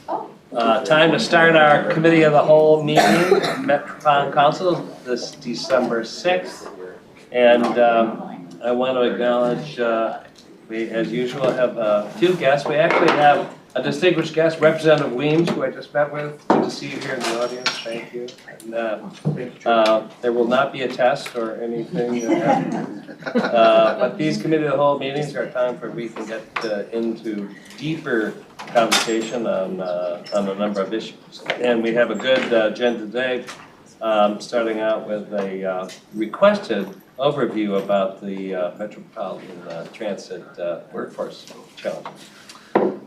Time to start our committee of the whole meeting, Metropolitan Council, this December 6th. And I want to acknowledge, we, as usual, have a few guests. We actually have a distinguished guest, Representative Weems, who I just met with. Good to see you here in the audience. Thank you. And, there will not be a test or anything. But these committee of the whole meetings are a time where we can get into deeper conversation on a number of issues. And we have a good agenda today, starting out with a requested overview about the Metropolitan Transit workforce challenge.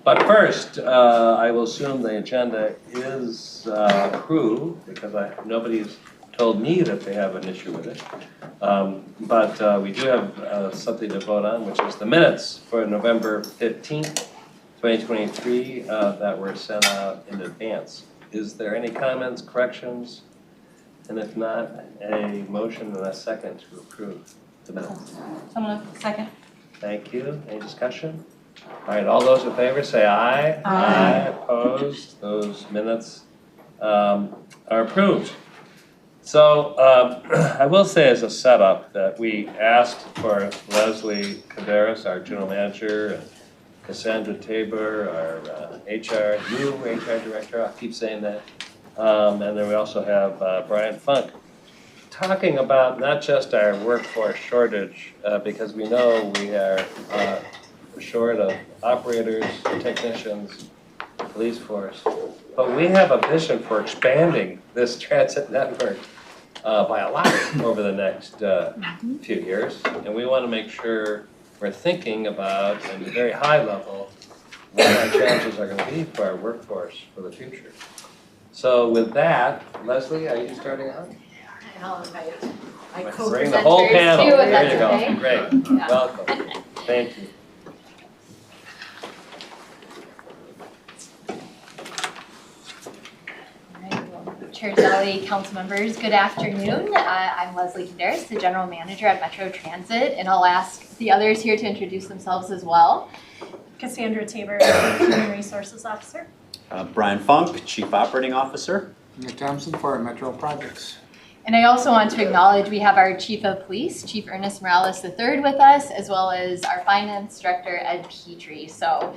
But first, I will assume the agenda is approved because nobody's told me that they have an issue with it. But we do have something to vote on, which is the minutes for November 15th, 2023 that were sent out in advance. Is there any comments, corrections? And if not, a motion and a second to approve the minutes. Someone second. Thank you. Any discussion? All right, all those in favor say aye. Aye. Opposed? Those minutes are approved. So I will say as a setup that we asked for Lesley Kandaras, our general manager, and Cassandra Tabor, our new HR director, I'll keep saying that. And then we also have Brian Funk talking about not just our workforce shortage, because we know we are short of operators, technicians, police force, but we have a vision for expanding this transit network by a lot over the next few years. And we want to make sure we're thinking about, at a very high level, what our challenges are going to be for our workforce for the future. So with that, Lesley, are you starting out? I'll invite my Bring the whole panel. too, if There that's you go. okay. Great. Yeah. Welcome. Thank you. Chair Zelli, council members, good afternoon. I'm Lesley Kandaras, the general manager at Metro Transit, and I'll ask the others here to introduce themselves as well. Cassandra Tabor, Human Resources Officer. Brian Funk, Chief Operating Officer. Nick Thompson for Metro Projects. And I also want to acknowledge we have our Chief of Police, Chief Ernest Morales III with us, as well as our Finance Director, Ed Petrie. So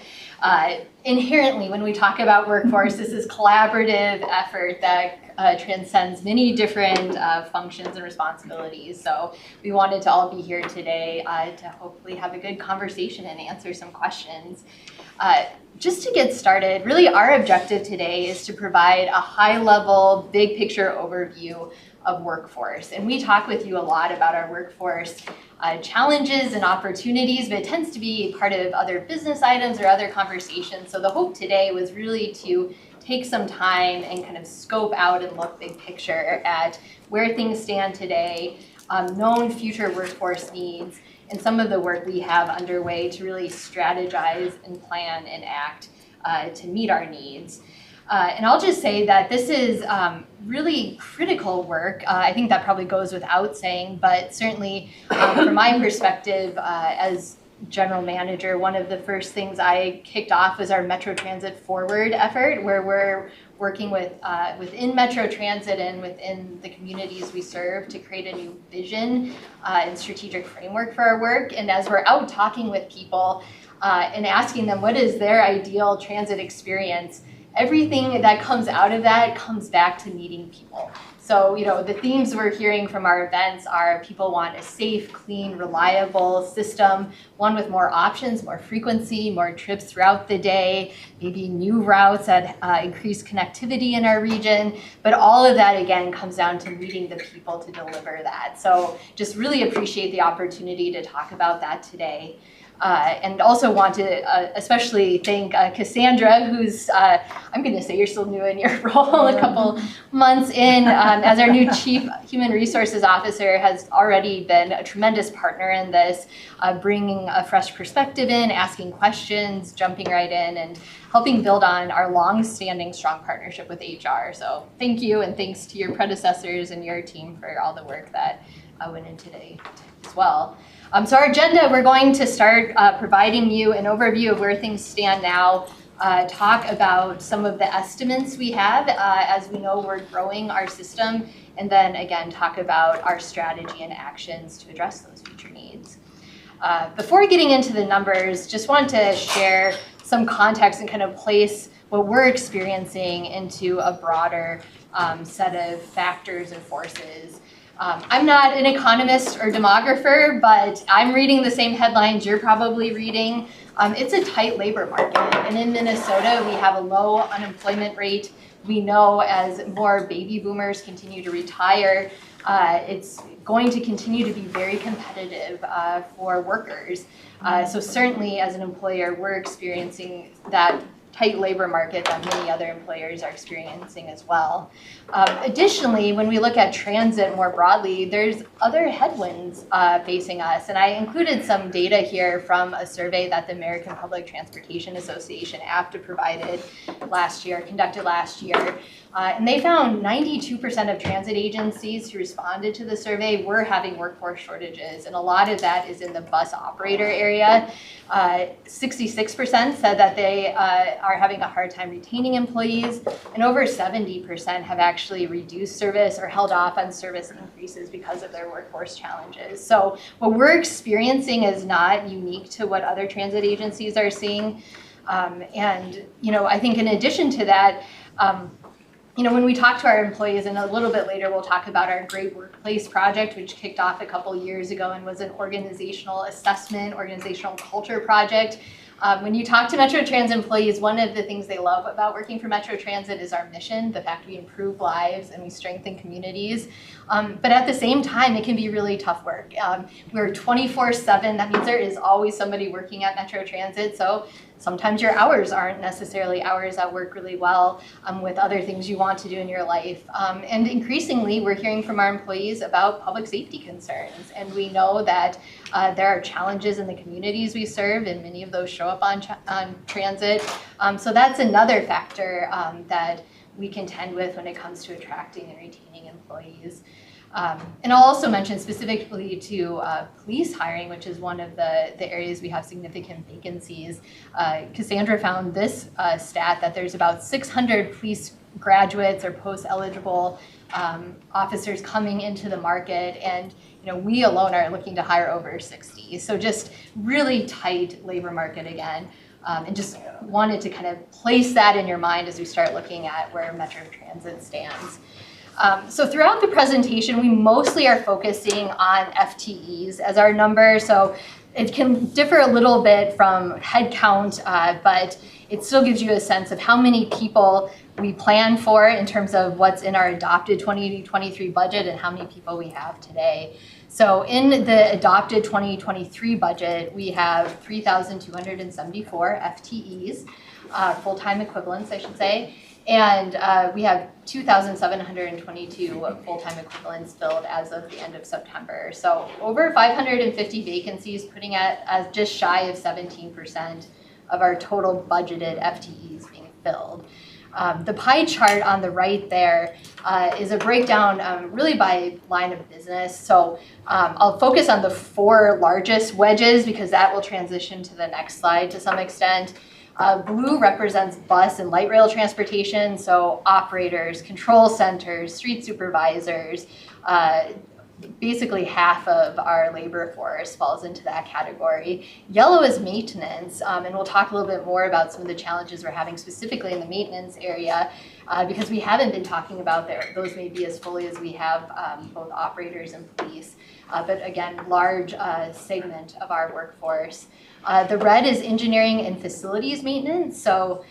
inherently, when we talk about workforce, this is collaborative effort that transcends many different functions and responsibilities. So we wanted to all be here today to hopefully have a good conversation and answer some questions. Just to get started, really our objective today is to provide a high-level, big-picture overview of workforce. And we talk with you a lot about our workforce challenges and opportunities, but it tends to be part of other business items or other conversations. So the hope today was really to take some time and kind of scope out and look big picture at where things stand today, known future workforce needs, and some of the work we have underway to really strategize and plan and act to meet our needs. And I'll just say that this is really critical work. I think that probably goes without saying, but certainly from my perspective as general manager, one of the first things I kicked off was our Metro Transit Forward effort, where we're working with within Metro Transit and within the communities we serve to create a new vision and strategic framework for our work. And as we're out talking with people and asking them what is their ideal transit experience, everything that comes out of that comes back to meeting people. So, the themes we're hearing from our events are people want a safe, clean, reliable system, one with more options, more frequency, more trips throughout the day, maybe new routes that increase connectivity in our region. But all of that, again, comes down to meeting the people to deliver that. So just really appreciate the opportunity to talk about that today. And also want to especially thank Cassandra, who's, I'm going to say you're still new in your role, a couple months in, as our new Chief Human Resources Officer, has already been a tremendous partner in this, bringing a fresh perspective in, asking questions, jumping right in, and helping build on our long-standing strong partnership with HR. So thank you, and thanks to your predecessors and your team for all the work that went in today as well. So our agenda, we're going to start providing you an overview of where things stand now talk about some of the estimates we have. As we know, we're growing our system, and then again, talk about our strategy and actions to address those future needs. Before getting into the numbers, just want to share some context and kind of place what we're experiencing into a broader set of factors and forces. I'm not an economist or demographer, but I'm reading the same headlines you're probably reading. It's a tight labor market, and in Minnesota, we have a low unemployment rate. We know as more baby boomers continue to retire, it's going to continue to be very competitive for workers. So certainly as an employer, we're experiencing that tight labor market that many other employers are experiencing as well. Additionally, when we look at transit more broadly, there's other headwinds facing us. And I included some data here from a survey that the American Public Transportation Association, APTA, conducted last year. And they found 92% of transit agencies who responded to the survey were having workforce shortages, and a lot of that is in the bus operator area. 66% said that they are having a hard time retaining employees, and over 70% have actually reduced service or held off on service increases because of their workforce challenges. So what we're experiencing is not unique to what other transit agencies are seeing. And I think in addition to that, when we talk to our employees, and a little bit later we'll talk about our Great Workplace project, which kicked off a couple years ago and was an organizational assessment, organizational culture project. When you talk to Metro Transit employees, one of the things they love about working for Metro Transit is our mission, the fact we improve lives and we strengthen communities. But at the same time, it can be really tough work. We're 24/7. That means there is always somebody working at Metro Transit. So sometimes your hours aren't necessarily hours that work really well with other things you want to do in your life. And increasingly, we're hearing from our employees about public safety concerns. And we know that there are challenges in the communities we serve, and many of those show up on transit. So that's another factor that we contend with when it comes to attracting and retaining employees. And I'll also mention specifically to police hiring, which is one of the areas we have significant vacancies. Cassandra found this stat that there's about 600 police graduates or post-eligible officers coming into the market, and we alone are looking to hire over 60. So just really tight labor market again. And just wanted to kind of place that in your mind as we start looking at where Metro Transit stands. So throughout the presentation, we mostly are focusing on FTEs as our number. So it can differ a little bit from head count, but it still gives you a sense of how many people we plan for in terms of what's in our adopted 2023 budget and how many people we have today. So in the adopted 2023 budget, we have 3,274 FTEs, full-time equivalents, I should say. And we have 2,722 full-time equivalents filled as of the end of September. So over 550 vacancies, putting as just shy of 17% of our total budgeted FTEs being filled. The pie chart on the right there is a breakdown really by line of business. So I'll focus on the 4 largest wedges because that will transition to the next slide to some extent. Blue represents bus and light rail transportation, so operators, control centers, street supervisors. Basically half of our labor force falls into that category. Yellow is maintenance, and we'll talk a little bit more about some of the challenges we're having specifically in the maintenance area because we haven't been talking about those maybe as fully as we have both operators and police. But again, large segment of our workforce. The red is engineering and facilities maintenance. So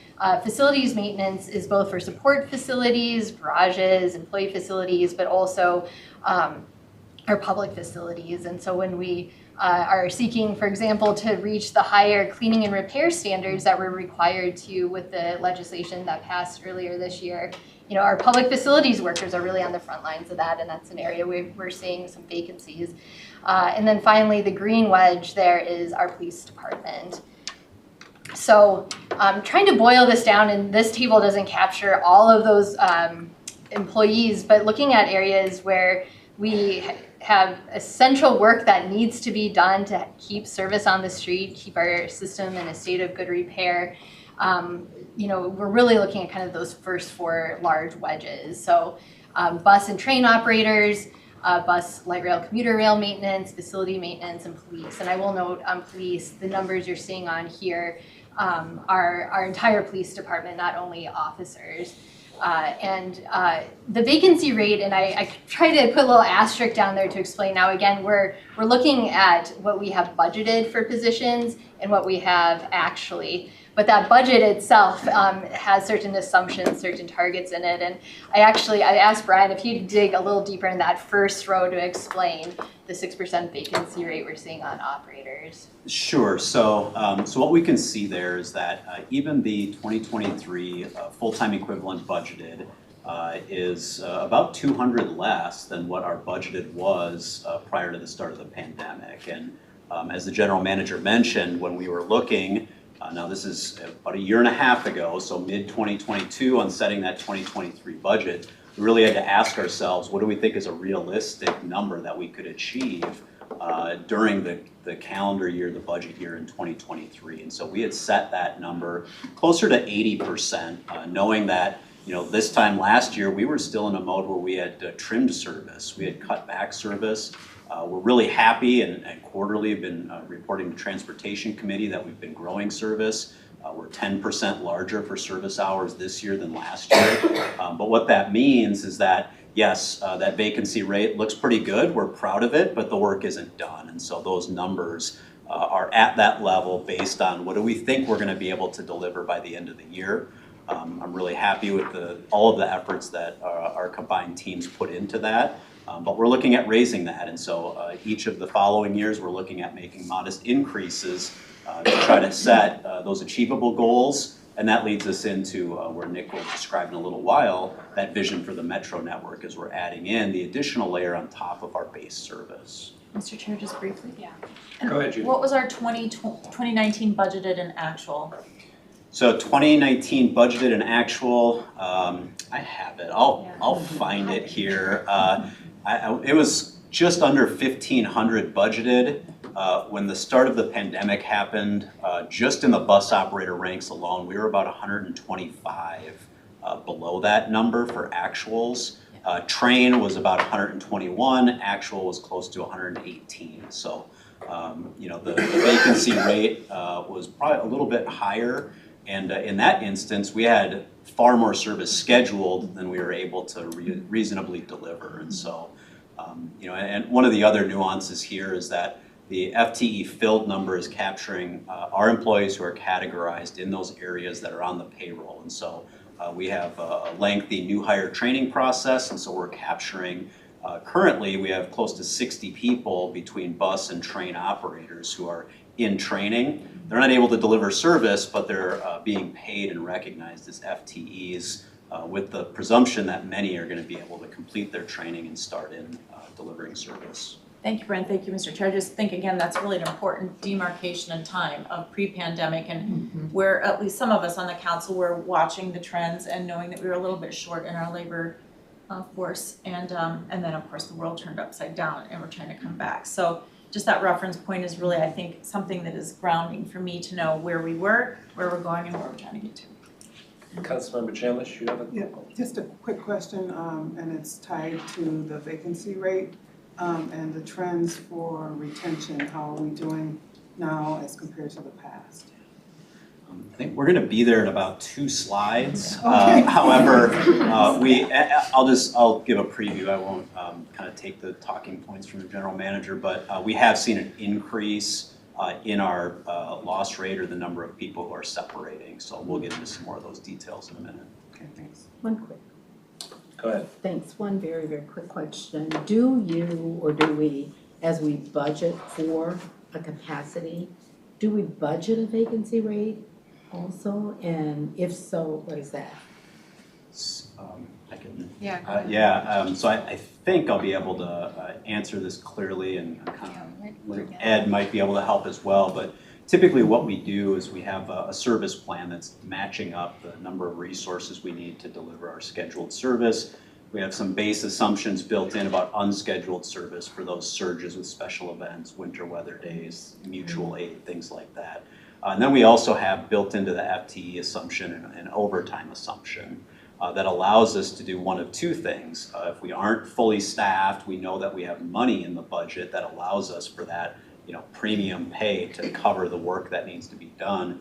facilities maintenance is both for support facilities, garages, employee facilities, but also our public facilities. And so when we are seeking, for example, to reach the higher cleaning and repair standards that we're required to with the legislation that passed earlier this year, our public facilities workers are really on the front lines of that, and that's an area we're seeing some vacancies. And then finally, the green wedge there is our police department. So trying to boil this down, and this table doesn't capture all of those employees, but looking at areas where we have essential work that needs to be done to keep service on the street, keep our system in a state of good repair. you know, we're really looking at kind of those first four large wedges. So bus and train operators, bus, light rail, commuter rail maintenance, facility maintenance, and police. And I will note on police, the numbers you're seeing on here are our entire police department, not only officers. The vacancy rate, and I try to put a little asterisk down there to explain. Now, again, we're looking at what we have budgeted for positions and what we have actually. But that budget itself has certain assumptions, certain targets in it. And I asked Brian if he'd dig a little deeper in that first row to explain the 6% vacancy rate we're seeing on operators. Sure. So what we can see there is that even the 2023 full-time equivalent budgeted is about 200 less than what our budgeted was prior to the start of the pandemic. And as the general manager mentioned, when we were looking, now this is about a year and a half ago, so mid-2022, on setting that 2023 budget, we really had to ask ourselves, what do we think is a realistic number that we could achieve during the calendar year, the budget year in 2023. And so we had set that number closer to 80%, knowing that, you know, this time last year, we were still in a mode where we had trimmed service. We had cut back service. We're really happy and quarterly have been reporting to Transportation Committee that we've been growing service. We're 10% larger for service hours this year than last year. But what that means is that, yes, that vacancy rate looks pretty good. We're proud of it, but the work isn't done. And so those numbers are at that level based on what do we think we're going to be able to deliver by the end of the year. I'm really happy with all of the efforts that our combined teams put into that. But we're looking at raising that. And so each of the following years, we're looking at making modest increases to try to set those achievable goals. And that leads us into where Nick will describe in a little while, that vision for the Metro network as we're adding in the additional layer on top of our base service. Mr. Chair, just briefly. Yeah. Go ahead, Judy. What was our 2019 budgeted and actual? So 2019 budgeted and actual, I have it. I'll find it here. It was just under 1,500 budgeted. When the start of the pandemic happened, just in the bus operator ranks alone, we were about 125 below that number for actuals. Train was about 121, actual was close to 118. So, you know, the vacancy rate was probably a little bit higher. And in that instance, we had far more service scheduled than we were able to reasonably deliver. And so, you know, and one of the other nuances here is that the FTE filled number is capturing our employees who are categorized in those areas that are on the payroll. And so we have a lengthy new hire training process, and so we're capturing, currently we have close to 60 people between bus and train operators who are in training. They're not able to deliver service, but they're being paid and recognized as FTEs with the presumption that many are going to be able to complete their training and start in delivering service. Thank you, Brian. Thank you, Mr. Chair. I just think, again, that's really an important demarcation in time of pre-pandemic, and where at least some of us on the council were watching the trends and knowing that we were a little bit short in our labor force. And then, of course, the world turned upside down and we're trying to come back. So just that reference point is really, I think, something that is grounding for me to know where we were, where we're going, and where we're trying to get to. Councilmember Chambliss, you have a Yeah, just a quick question, and it's tied to the vacancy rate and the trends for retention. How are we doing now as compared to the past? I think we're going to be there in about 2 slides. Okay. However, I'll give a preview. I won't kind of take the talking points from the general manager, but we have seen an increase in our loss rate or the number of people who are separating. So we'll get into some more of those details in a minute. Okay, thanks. One quick, Go ahead. thanks. One very, very quick question. Do you or do we, as we budget for a capacity, do we budget a vacancy rate also? And if so, what is that? I can. Yeah. So I think I'll be able to answer this clearly, and Ed might be able to help as well. But typically what we do is we have a service plan that's matching up the number of resources we need to deliver our scheduled service. We have some base assumptions built in about unscheduled service for those surges with special events, winter weather days, mutual aid, things like that. And then we also have built into the FTE assumption an overtime assumption that allows us to do one of two things. If we aren't fully staffed, we know that we have money in the budget that allows us for that, premium pay to cover the work that needs to be done.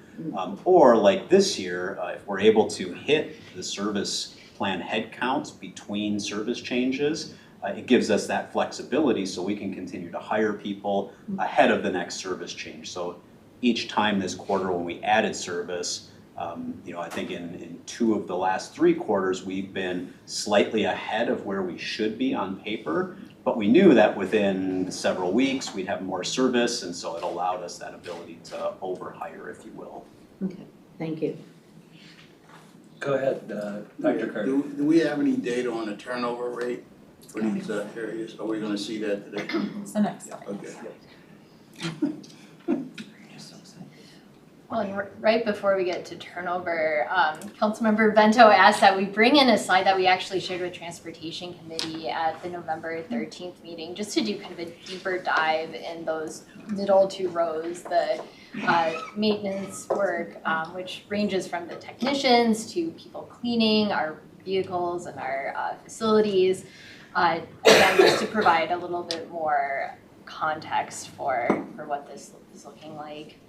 Or like this year, if we're able to hit the service plan headcounts between service changes, it gives us that flexibility so we can continue to hire people ahead of the next service change. So each time this quarter when we added service, I think in 2 of the last 3 quarters, we've been slightly ahead of where we should be on paper, but we knew that within several weeks we'd have more service, and so it allowed us that ability to overhire, if you will. Okay, thank you. Go ahead, Dr. Carter. Do we have any data on the turnover rate for these areas? Are we gonna see that today? It's the next slide. Okay. Well, and right before we get to turnover, Councilmember Bento asked that we bring in a slide that we actually shared with Transportation Committee at the November 13th meeting, just to do kind of a deeper dive in those middle 2 rows, the maintenance work, which ranges from the technicians to people cleaning our vehicles and our facilities. Again, just to provide a little bit more context for what this is looking like.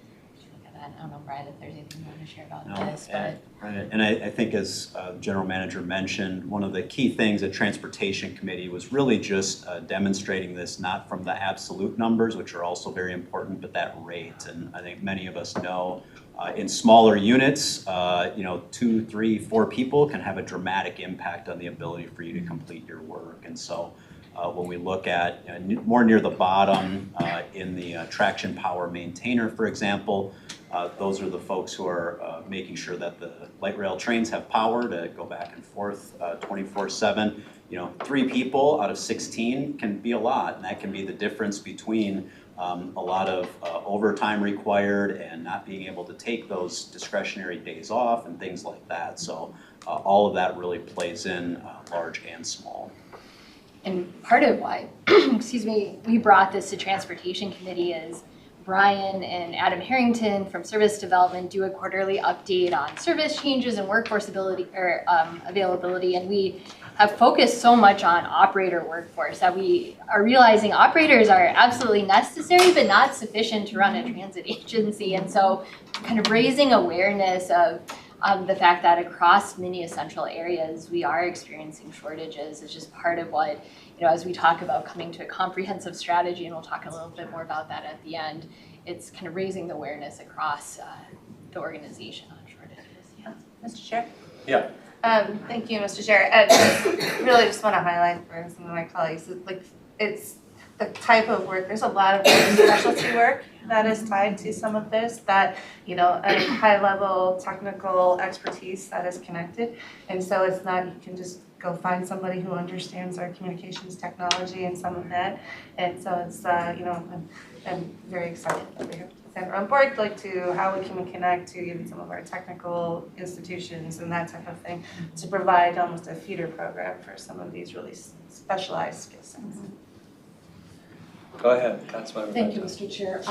I don't know, Brad, if there's anything you want to share about this, but. Right, and I think as General Manager mentioned, one of the key things at Transportation Committee was really just demonstrating this not from the absolute numbers, which are also very important, but that rate. And I think many of us know in smaller units, 2, 3, 4 people can have a dramatic impact on the ability for you to complete your work. And so when we look at more near the bottom in the traction power maintainer, for example, those are the folks who are making sure that the light rail trains have power to go back and forth 24/7. 3 people out of 16 can be a lot, and that can be the difference between a lot of overtime required and not being able to take those discretionary days off and things like that. So all of that really plays in, large and small. And part of why, we brought this to Transportation Committee is Brian and Adam Harrington from Service Development do a quarterly update on service changes and workforce availability, and we have focused so much on operator workforce that we are realizing operators are absolutely necessary but not sufficient to run a transit agency. And so kind of raising awareness of the fact that across many essential areas we are experiencing shortages is just part of what, as we talk about coming to a comprehensive strategy, and we'll talk a little bit more about that at the end, it's kind of raising the awareness across the organization on shortages. Yeah. Mr. Chair? Yeah. Thank you, Mr. Chair. I really just want to highlight for some of my colleagues, it's the type of work, there's a lot of specialty work that is tied to some of this that, a high level technical expertise that is connected. And so it's not, you can just go find somebody who understands our communications technology and some of that. And so it's, I'm very excited that we have Cassandra on board, to how we can connect to even some of our technical institutions and that type of thing to provide almost a feeder program for some of these really specialized skill sets. Go ahead, Councilmember. Thank you, Mr. Chair.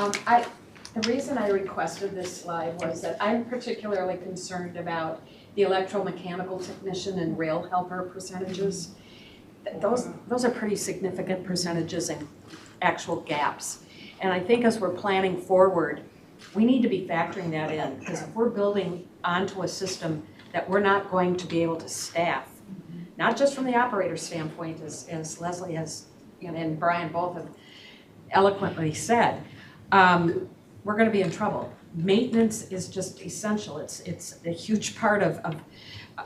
The reason I requested this slide was that I'm particularly concerned about the electromechanical technician and rail helper percentages. Those are pretty significant percentages and actual gaps. And I think as we're planning forward, we need to be factoring that in, because if we're building onto a system that we're not going to be able to staff, not just from the operator standpoint, as Lesley has, and Brian both have eloquently said, we're going to be in trouble. Maintenance is just essential. It's a huge part of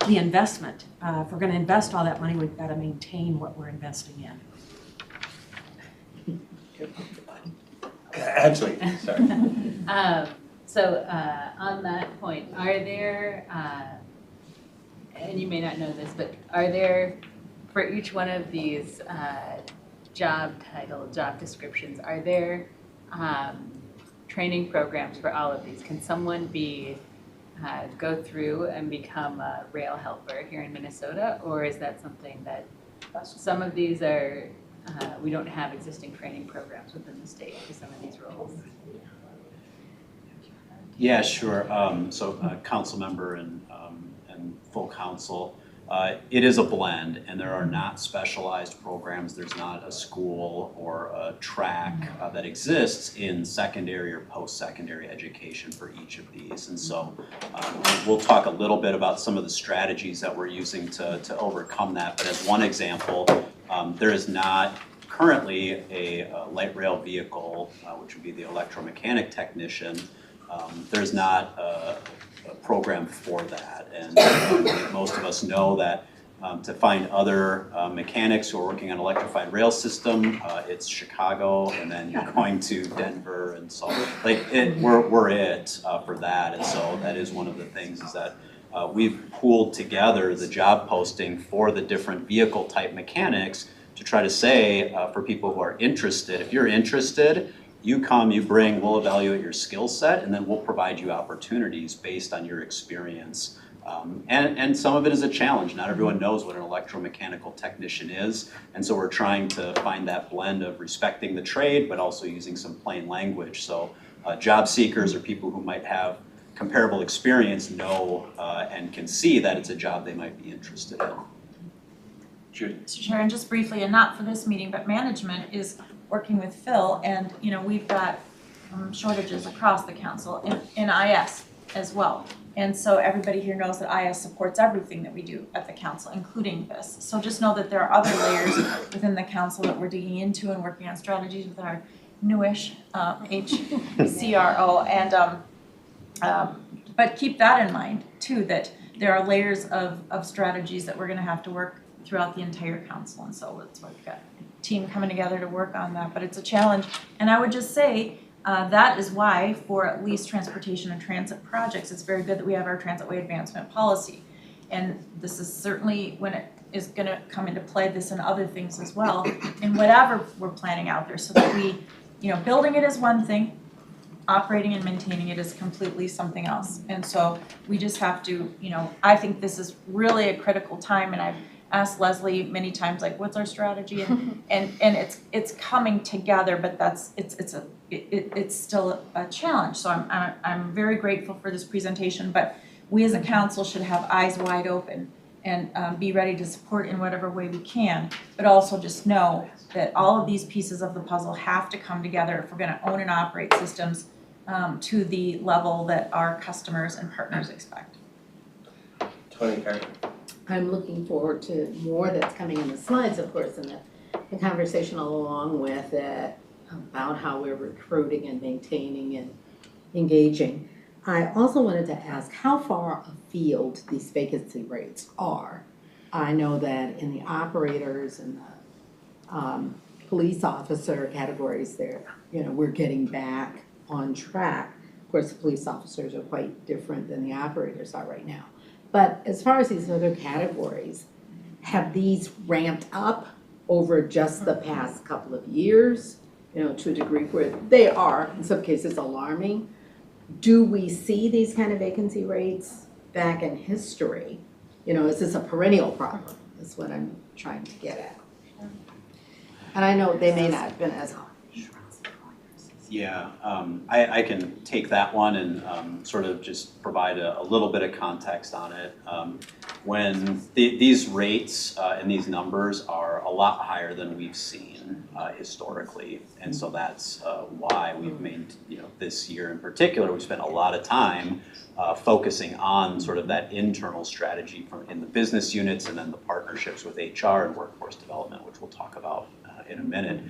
the investment. If we're going to invest all that money, we've got to maintain what we're investing in. Actually, sorry. On that point, are there, and you may not know this, but are there, for each one of these job title, job descriptions, are there training programs for all of these? Can someone go through and become a rail helper here in Minnesota, or is that something that some of these are, we don't have existing training programs within the state for some of these roles? Yeah, sure. Council member and full council, it is a blend, and there are not specialized programs. There's not a school or a track that exists in secondary or post-secondary education for each of these. And so we'll talk a little bit about some of the strategies that we're using to overcome that. But as one example, there is not currently a light rail vehicle, which would be the electromechanic technician. There's not a program for that, and most of us know that to find other mechanics who are working on electrified rail system, it's Chicago, and then you're going to Denver, and so we're it for that. And so that is one of the things is that we've pooled together the job posting for the different vehicle type mechanics to try to say for people who are interested, if you're interested, you come, you bring, we'll evaluate your skill set, and then we'll provide you opportunities based on your experience. And some of it is a challenge. Not everyone knows what an electromechanical technician is, and so we're trying to find that blend of respecting the trade, but also using some plain language. So job seekers or people who might have comparable experience know and can see that it's a job they might be interested in. Judy. Mr. Chair, and just briefly, and not for this meeting, but management is working with Phil, and we've got shortages across the council in IS as well. And so everybody here knows that IS supports everything that we do at the council, including this. So just know that there are other layers within the council that we're digging into and working on strategies with our newish HCRO. And but keep that in mind too, that there are layers of strategies that we're going to have to work throughout the entire council. And so that's why we've got a team coming together to work on that. But it's a challenge. And I would just say that is why for at least transportation and transit projects, it's very good that we have our transitway advancement policy. And this is certainly when it is going to come into play, this and other things as well, in whatever we're planning out there, so that we, building it is one thing, operating and maintaining it is completely something else. And so we just have to, I think this is really a critical time, and I've asked Lesley many times, like, what's our strategy? And it's coming together, but it's still a challenge. So I'm very grateful for this presentation, but we as a council should have eyes wide open and be ready to support in whatever way we can, but also just know that all of these pieces of the puzzle have to come together if we're going to own and operate systems to the level that our customers and partners expect. Tony Carter. I'm looking forward to more that's coming in the slides, of course, and the conversation along with it about how we're recruiting and maintaining and engaging. I also wanted to ask how far afield these vacancy rates are. I know that in the operators and the police officer categories there, we're getting back on track. Of course, the police officers are quite different than the operators are right now. But as far as these other categories, have these ramped up over just the past couple of years, to a degree where they are, in some cases, alarming? Do we see these kind of vacancy rates back in history? Is this a perennial problem? That's what I'm trying to get at. And I know they may not have been as high. Yeah, I can take that one and sort of just provide a little bit of context on it. When these rates and these numbers are a lot higher than we've seen historically, and so that's why we've made, this year in particular, we spent a lot of time focusing on sort of that internal strategy in the business units, and then the partnerships with HR and workforce development, which we'll talk about in a minute.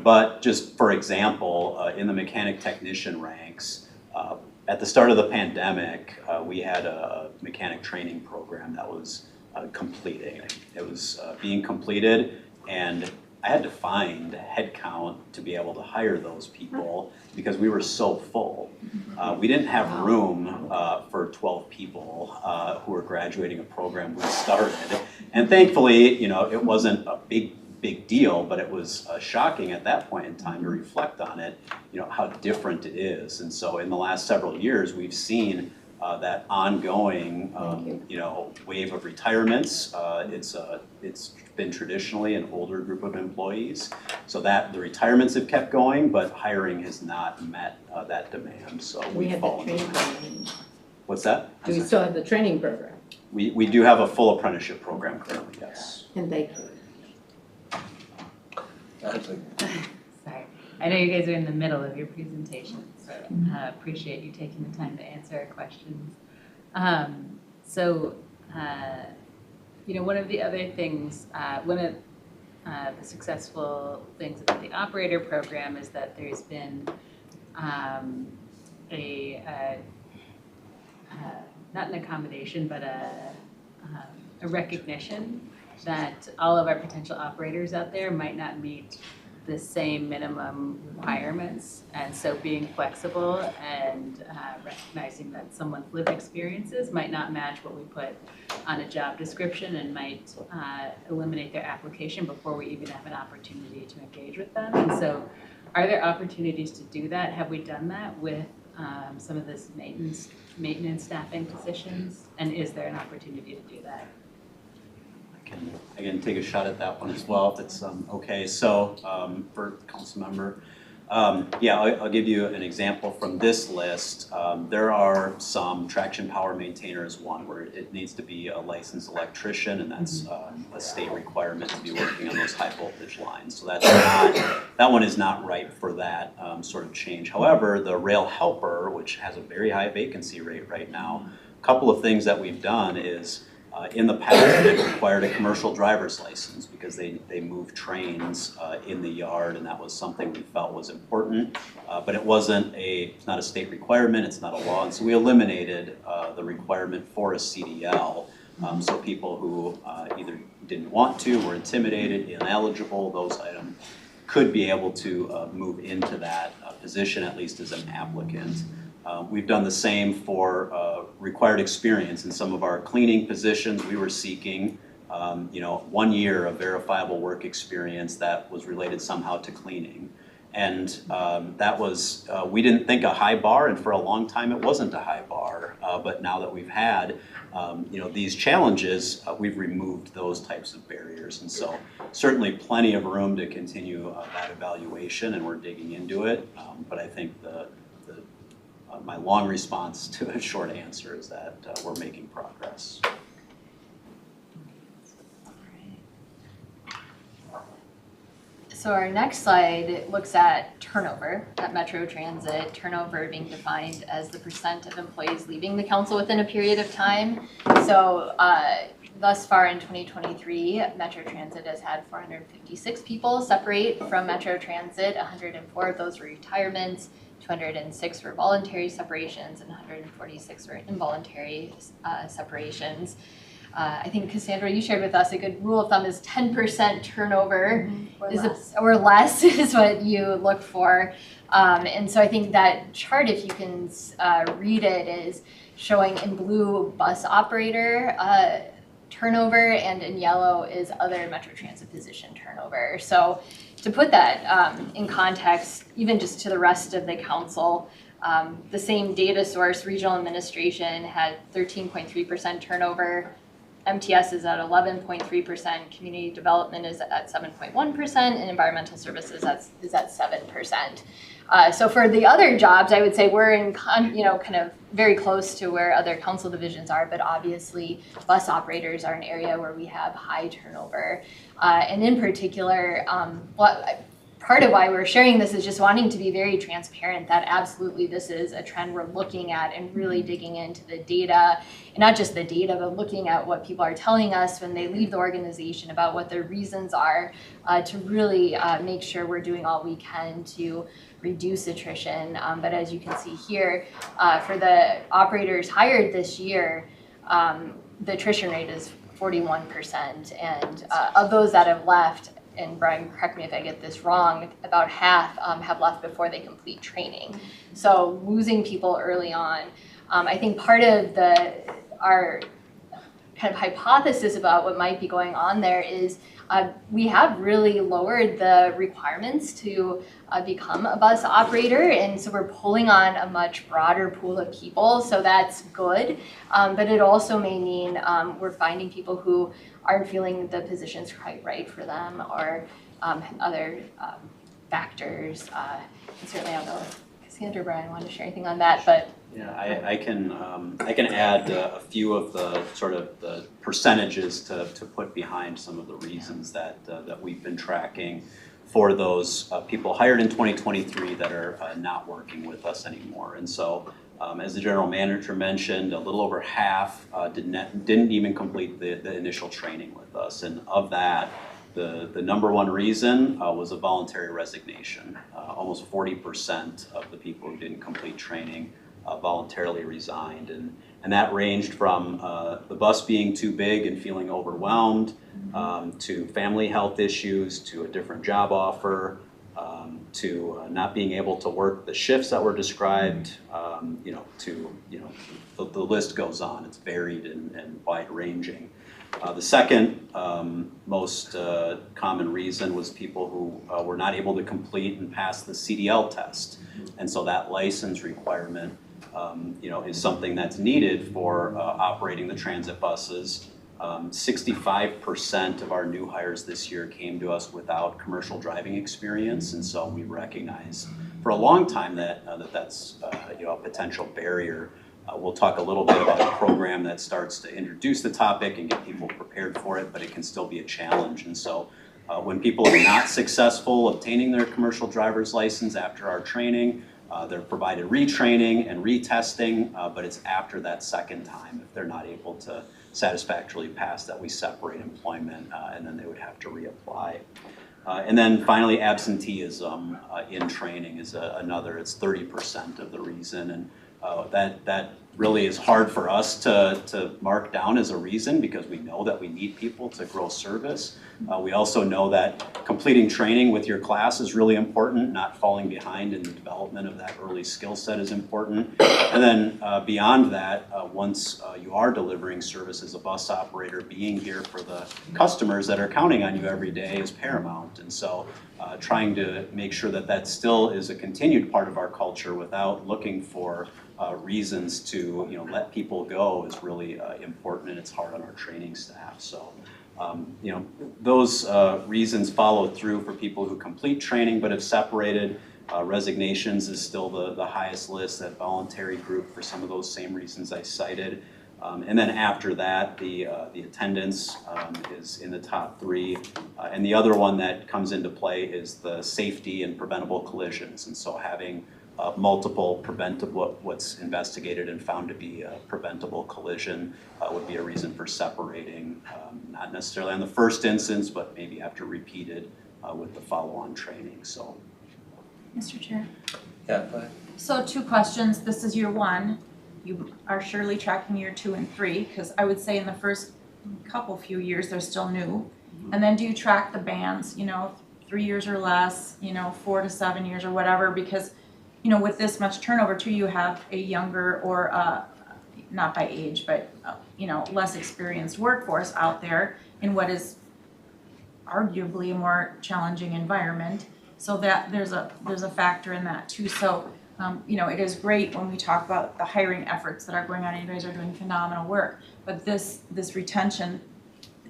But just for example, in the mechanic technician ranks, at the start of the pandemic, we had a mechanic training program that was completing. It was being completed, and I had to find headcount to be able to hire those people because we were so full. We didn't have room for 12 people who were graduating a program we started. And thankfully, it wasn't a big deal, but it was shocking at that point in time to reflect on it, how different it is. And so in the last several years, we've seen that ongoing, Thank you. wave of retirements. It's been traditionally an older group of employees, so that the retirements have kept going, but hiring has not met that demand. So We we've have the fallen training behind. program. What's that? Do we still have the training program? We do have a full apprenticeship program currently, yes. And thank you. Sorry, I know you guys are in the middle of your presentation, so appreciate you taking the time to answer our questions. One of the other things, one of the successful things about the operator program is that there's been not an accommodation, but a recognition that all of our potential operators out there might not meet the same minimum requirements. And so being flexible and recognizing that someone's lived experiences might not match what we put on a job description and might eliminate their application before we even have an opportunity to engage with them. And so are there opportunities to do that? Have we done that with some of this maintenance staffing positions? And is there an opportunity to do that? I can take a shot at that one as well, if it's okay. So for council member, I'll give you an example from this list. There are some traction power maintainers, one where it needs to be a licensed electrician, and that's a state requirement to be working on those high voltage lines. So that one is not ripe for that sort of change. However, the rail helper, which has a very high vacancy rate right now, a couple of things that we've done is in the past, it required a commercial driver's license because they move trains in the yard, and that was something we felt was important. But it's not a state requirement, it's not a law, and so we eliminated the requirement for a CDL. So people who either didn't want to, were intimidated, ineligible, those items could be able to move into that position, at least as an applicant. We've done the same for required experience in some of our cleaning positions. We were seeking, 1 year of verifiable work experience that was related somehow to cleaning. And that was, we didn't think a high bar, and for a long time it wasn't a high bar. But now that we've had, these challenges, we've removed those types of barriers. And so certainly plenty of room to continue that evaluation, and we're digging into it. But I think my long response to a short answer is that we're making progress. So our next slide looks at turnover at Metro Transit, turnover being defined as the percent of employees leaving the council within a period of time. So thus far in 2023, Metro Transit has had 456 people separate from Metro Transit. 104 of those were retirements, 206 were voluntary separations, and 146 were involuntary separations. I think, Cassandra, you shared with us a good rule of thumb is 10% turnover or less is what you look for. And so I think that chart, if you can read it, is showing in blue bus operator turnover, and in yellow is other Metro Transit position turnover. So to put that in context, even just to the rest of the council, the same data source, regional administration, had 13.3% turnover. MTS is at 11.3%, community development is at 7.1%, and environmental services is at 7%. So for the other jobs, I would say we're in kind of very close to where other council divisions are, but obviously bus operators are an area where we have high turnover. And in particular, part of why we're sharing this is just wanting to be very transparent that absolutely this is a trend we're looking at and really digging into the data, and not just the data, but looking at what people are telling us when they leave the organization about what their reasons are to really make sure we're doing all we can to reduce attrition. But as you can see here, for the operators hired this year, the attrition rate is 41%, and of those that have left, and Brian, correct me if I get this wrong, about half have left before they complete training. So losing people early on. I think part of our kind of hypothesis about what might be going on there is We have really lowered the requirements to become a bus operator, and so we're pulling on a much broader pool of people, so that's good. But it also may mean we're finding people who aren't feeling the position's quite right for them, or other factors. And certainly, I don't know if Cassandra or Brian want to share anything on that, but Yeah, I can add a few of the sort of the percentages to put behind some of the reasons that we've been tracking for those people hired in 2023 that are not working with us anymore. And so, as the general manager mentioned, a little over half didn't even complete the initial training with us, and of that, the number one reason was a voluntary resignation. Almost 40% of the people who didn't complete training voluntarily resigned, and that ranged from the bus being too big and feeling overwhelmed, to family health issues, to a different job offer, to not being able to work the shifts that were described, the list goes on. It's varied and wide ranging. The second most common reason was people who were not able to complete and pass the CDL test, and so that license requirement is something that's needed for operating the transit buses. 65% of our new hires this year came to us without commercial driving experience, and so we recognize for a long time that's a potential barrier. We'll talk a little bit about a program that starts to introduce the topic and get people prepared for it, but it can still be a challenge. And so when people are not successful obtaining their commercial driver's license after our training, they're provided retraining and retesting, but it's after that second time, if they're not able to satisfactorily pass, that we separate employment, and then they would have to reapply. And then finally, absenteeism in training is another. It's 30% of the reason, and that really is hard for us to mark down as a reason, because we know that we need people to grow service. We also know that completing training with your class is really important. Not falling behind in the development of that early skill set is important. And then beyond that, once you are delivering service as a bus operator, being here for the customers that are counting on you every day is paramount. And so trying to make sure that that still is a continued part of our culture without looking for reasons to let people go is really important, and it's hard on our training staff. So those reasons follow through for people who complete training but have separated. Resignations is still the highest list, that voluntary group, for some of those same reasons I cited. And then after that, the attendance is in the top three. And the other one that comes into play is the safety and preventable collisions. And so having multiple preventable, what's investigated and found to be a preventable collision would be a reason for separating, not necessarily on the first instance, but maybe after repeated with the follow-on training. So, Mr. Chair. Yeah, go ahead. So 2 questions. This is year 1. You are surely tracking year 2 and 3, because I would say in the first few years they're still new. And then do you track the bands, 3 years or less, 4 to 7 years or whatever, because with this much turnover too, you have a younger or not by age, but less experienced workforce out there in what is arguably a more challenging environment. So that there's a factor in that too. So it is great when we talk about the hiring efforts that are going on, and you guys are doing phenomenal work. But this retention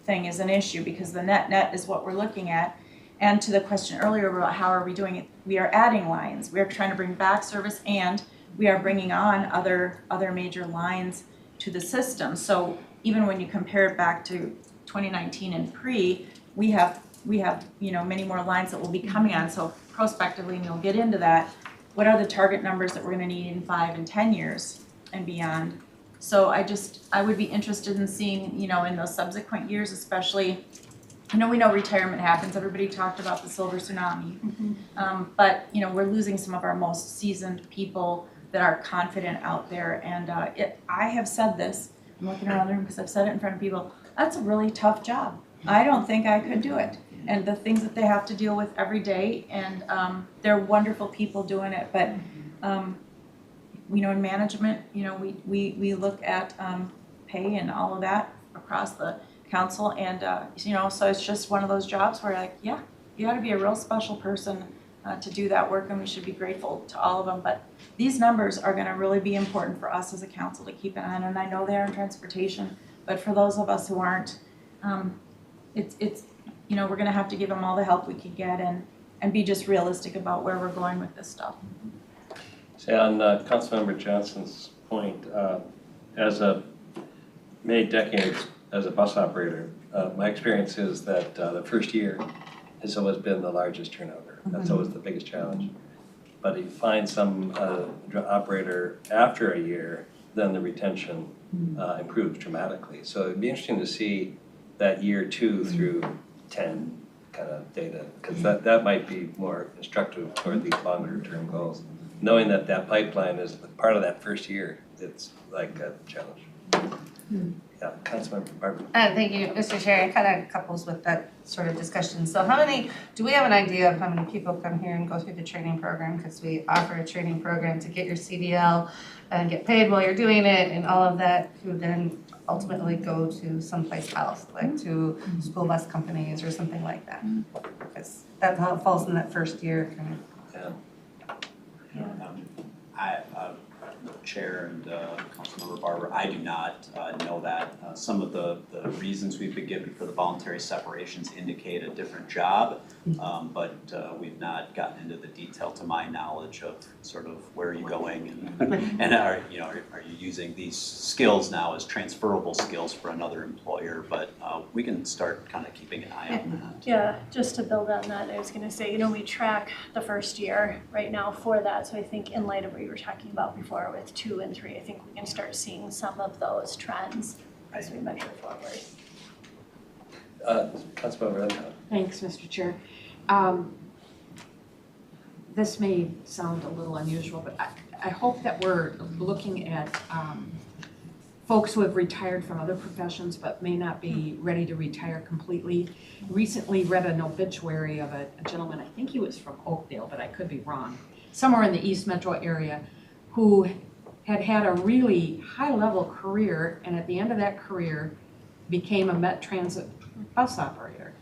thing is an issue, because the net is what we're looking at. And to the question earlier about how are we doing it, we are adding lines. We are trying to bring back service, and we are bringing on other major lines to the system. So even when you compare it back to 2019 and pre, we have many more lines that will be coming on. So prospectively, and you'll get into that, what are the target numbers that we're going to need in 5 and 10 years and beyond? So I would be interested in seeing, in those subsequent years, especially. We know retirement happens. Everybody talked about the silver tsunami. But, we're losing some of our most seasoned people that are confident out there. And I have said this, I'm looking around the room because I've said it in front of people, that's a really tough job. I don't think I could do it. And the things that they have to deal with every day, and they're wonderful people doing it. But, in management, we look at pay and all of that across the council, and, so it's just one of those jobs where like, yeah, you gotta be a real special person to do that work, and we should be grateful to all of them, but these numbers are gonna really be important for us as a council to keep an eye on, and I know they are in transportation, but for those of us who aren't, it's we're gonna have to give them all the help we can get and be just realistic about where we're going with this stuff. Say on Councilmember Johnson's point, as many decades as a bus operator, my experience is that the first year has always been the largest turnover. That's always the biggest challenge. But if you find some operator after a year, then the retention improves dramatically. So it'd be interesting to see that year 2 through 10 kind of data, because that might be more instructive toward these longer term goals. Knowing that pipeline is part of that first year, it's like a challenge. Yeah, Councilmember Barbara. Thank you, Mr. Chair. It kind of couples with that sort of discussion. So do we have an idea of how many people come here and go through the training program? Because we offer a training program to get your CDL and get paid while you're doing it and all of that, who then ultimately go to someplace else, like to school bus companies or something like that. Because that falls in that first year kind of. Chair and Councilmember Barber, I do not know that. Some of the reasons we've been given for the voluntary separations indicate a different job, but we've not gotten into the detail to my knowledge of sort of where are you going and are you using these skills now as transferable skills for another employer, but we can start kind of keeping an eye on that. Yeah, just to build on that, I was gonna say, we track the first year right now for that, so I think in light of what you were talking about before with 2 and 3, I think we can start seeing some of those trends as we measure forward. Councilmember Adjournment. Thanks, Mr. Chair. This may sound a little unusual, but I hope that we're looking at folks who have retired from other professions but may not be ready to retire completely. Recently read an obituary of a gentleman, I think he was from Oakdale, but I could be wrong, somewhere in the East Metro area, who had a really high-level career, and at the end of that career became a Met Transit bus operator.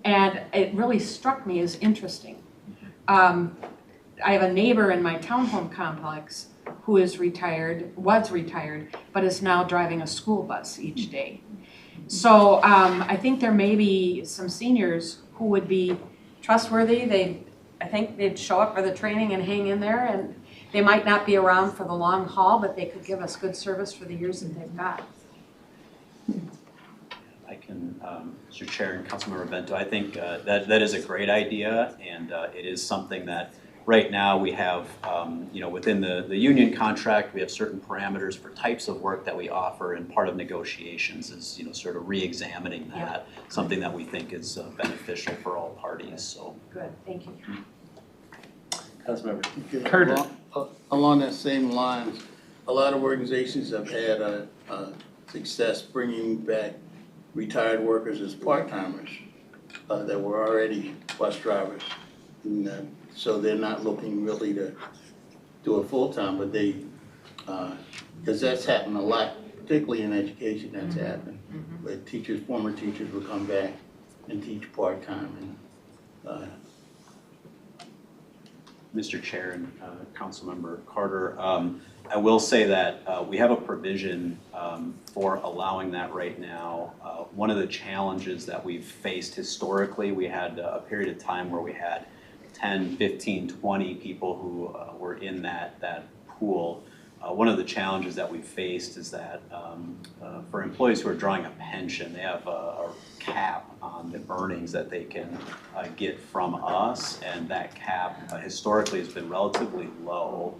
And it really struck me as interesting. I have a neighbor in my townhome complex who is was retired, but is now driving a school bus each day. So I think there may be some seniors who would be trustworthy. I think they'd show up for the training and hang in there, and they might not be around for the long haul, but they could give us good service for the years that they've got. I can, Mr. Chair and Councilmember Bento, I think that is a great idea, and it is something that right now we have, within the union contract, we have certain parameters for types of work that we offer, and part of negotiations is, sort of re-examining that, something that we think is beneficial for all parties, so. Good, thank you. Councilmember Carter. Along that same lines, a lot of organizations have had success bringing back retired workers as part-timers that were already bus drivers. And so they're not looking really to do it full-time, but they, because that's happened a lot, particularly in education, that's happened. Where former teachers will come back and teach part-time. And Mr. Chair and Councilmember Carter, I will say that we have a provision for allowing that right now. One of the challenges that we've faced historically, we had a period of time where we had 10, 15, 20 people who were in that pool. One of the challenges that we faced is that for employees who are drawing a pension, they have a cap on the earnings that they can get from us, and that cap historically has been relatively low.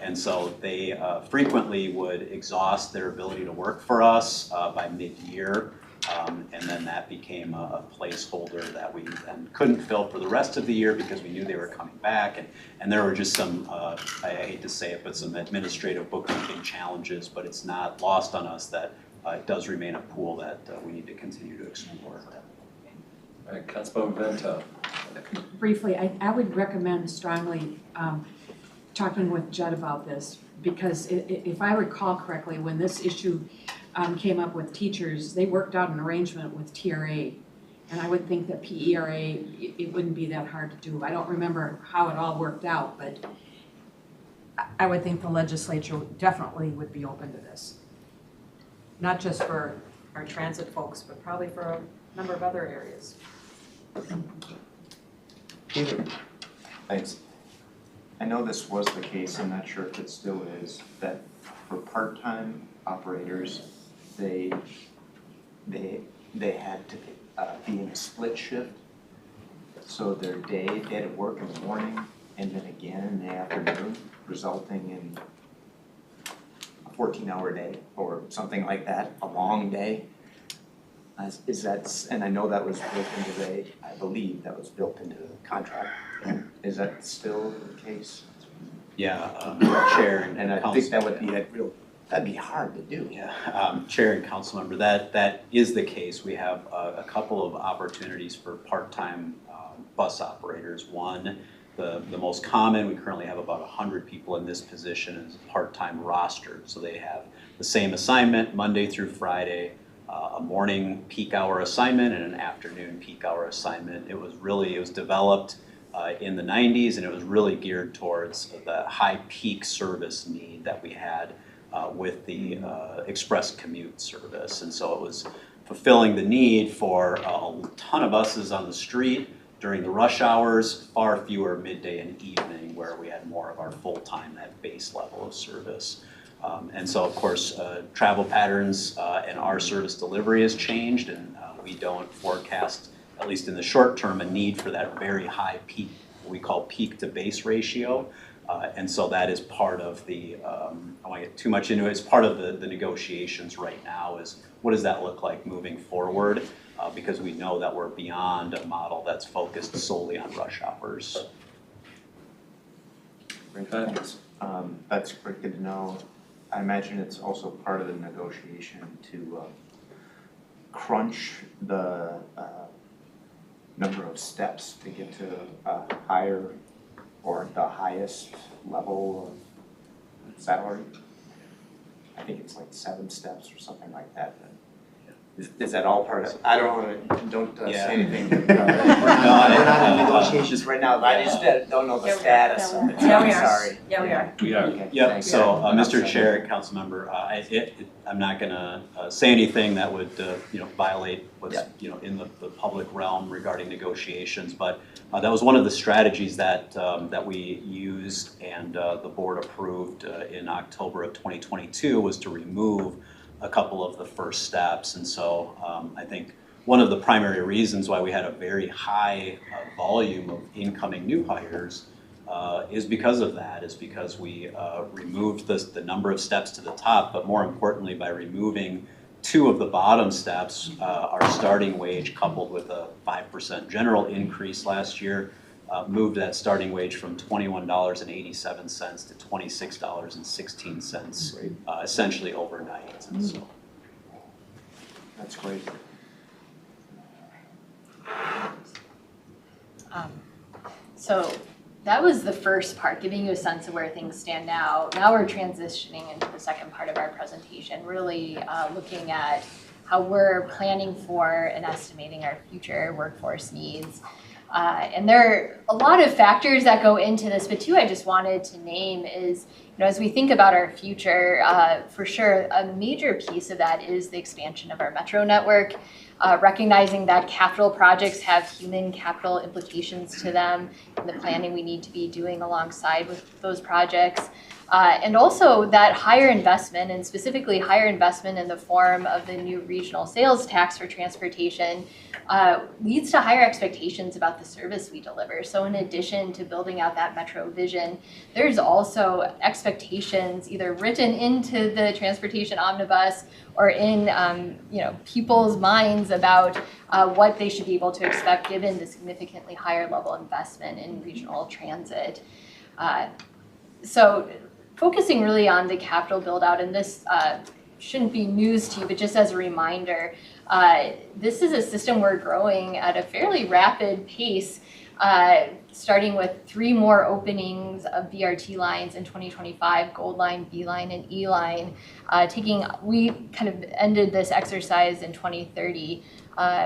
And so they frequently would exhaust their ability to work for us by mid-year. And then that became a placeholder that we then couldn't fill for the rest of the year because we knew they were coming back. And there were just some, I hate to say it, but some administrative bookkeeping challenges, but it's not lost on us that it does remain a pool that we need to continue to explore. All right, Councilmember Bento. Briefly, I would recommend strongly talking with Judd about this, because if I recall correctly, when this issue came up with teachers, they worked out an arrangement with TRA. And I would think that PERA, it wouldn't be that hard to do. I don't remember how it all worked out, but I would think the legislature definitely would be open to this. Not just for our transit folks, but probably for a number of other areas. Peter. Thanks. I know this was the case, I'm not sure if it still is, that for part-time operators, they had to be in a split shift. So their day, they had to work in the morning and then again in the afternoon, resulting in a 14-hour day or something like that, a long day. Is that, and I know that was built into I believe that was built into the contract. Is that still the case? Yeah, Chair And I think that would be that'd be hard to do. Yeah, Chair and council member, that is the case. We have a couple of opportunities for part-time bus operators. One, the most common, we currently have about 100 people in this position, is part-time rostered. So they have the same assignment Monday through Friday, a morning peak hour assignment and an afternoon peak hour assignment. It was developed in the 90s, and it was really geared towards the high peak service need that we had with the express commute service. And so it was fulfilling the need for a ton of buses on the street during the rush hours, far fewer midday and evening where we had more of our full-time, that base level of service. And so of course, travel patterns and our service delivery has changed, and we don't forecast, at least in the short term, a need for that very high peak, what we call peak to base ratio. And so that is part of the, I don't want to get too much into it, it's part of the negotiations right now is what does that look like moving forward? Because we know that we're beyond a model that's focused solely on rush hours. Great, thanks. That's great, good to know. I imagine it's also part of the negotiation to crunch the number of steps to get to a higher or the highest level of salary. I think it's like 7 steps or something like that. Is that all part of it? I don't say anything. We're not in negotiations right now, but I just don't know the status of it. Yeah, we I'm are. sorry. Yeah, we are. We are. Okay, Yep, thanks. so Mr. Chair, council member, I'm not gonna say anything that would violate what's in the public realm regarding negotiations, but that was one of the strategies that we used and the board approved in October of 2022 was to remove a couple of the first steps. And so I think one of the primary reasons why we had a very high volume of incoming new hires is because of that, is because we removed the number of steps to the top, but more importantly, by removing 2 of the bottom steps, our starting wage coupled with a 5% general increase last year, moved that starting wage from $21.87 to $26.16, essentially overnight. And so. That's great. So that was the first part, giving you a sense of where things stand now. Now we're transitioning into the second part of our presentation, really looking at how we're planning for and estimating our future workforce needs. And there are a lot of factors that go into this, but 2 I just wanted to name is, as we think about our future, for sure, a major piece of that is the expansion of our metro network, recognizing that capital projects have human capital implications to them and the planning we need to be doing alongside with those projects. And also that higher investment, and specifically higher investment in the form of the new regional sales tax for transportation, leads to higher expectations about the service we deliver. So in addition to building out that metro vision, there's also expectations either written into the transportation omnibus or in people's minds about what they should be able to expect given the significantly higher level investment in regional transit. So focusing really on the capital build out, and this shouldn't be news to you, but just as a reminder, this is a system we're growing at a fairly rapid pace, starting with 3 more openings of BRT lines in 2025, Gold Line, B Line, and E Line. We kind of ended this exercise in 2030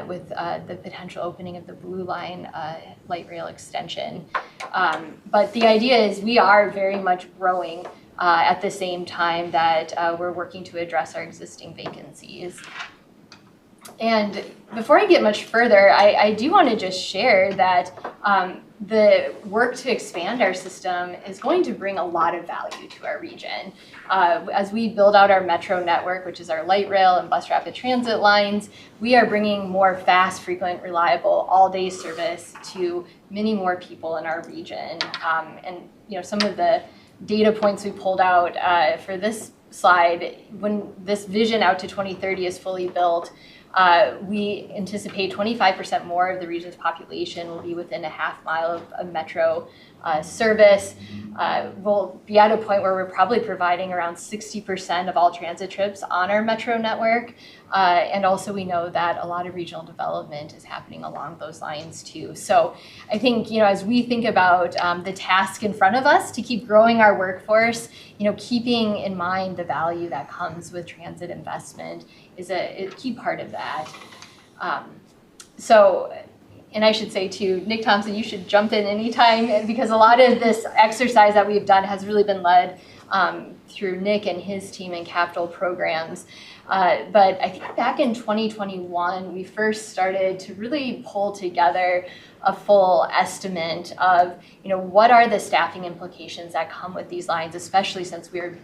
with the potential opening of the Blue Line light rail extension. But the idea is we are very much growing at the same time that we're working to address our existing vacancies. And before I get much further, I do want to just share that the work to expand our system is going to bring a lot of value to our region. As we build out our metro network, which is our light rail and bus rapid transit lines, we are bringing more fast, frequent, reliable, all-day service to many more people in our region. And some of the data points we pulled out for this slide, when this vision out to 2030 is fully built, we anticipate 25% more of the region's population will be within a half-mile of metro service. We'll be at a point where we're probably providing around 60% of all transit trips on our metro network. And also we know that a lot of regional development is happening along those lines too. So I think, as we think about the task in front of us to keep growing our workforce, keeping in mind the value that comes with transit investment is a key part of that. And I should say too, Nick Thompson, you should jump in anytime, because a lot of this exercise that we've done has really been led through Nick and his team in capital programs. But I think back in 2021, we first started to really pull together a full estimate of, what are the staffing implications that come with these lines, especially since we're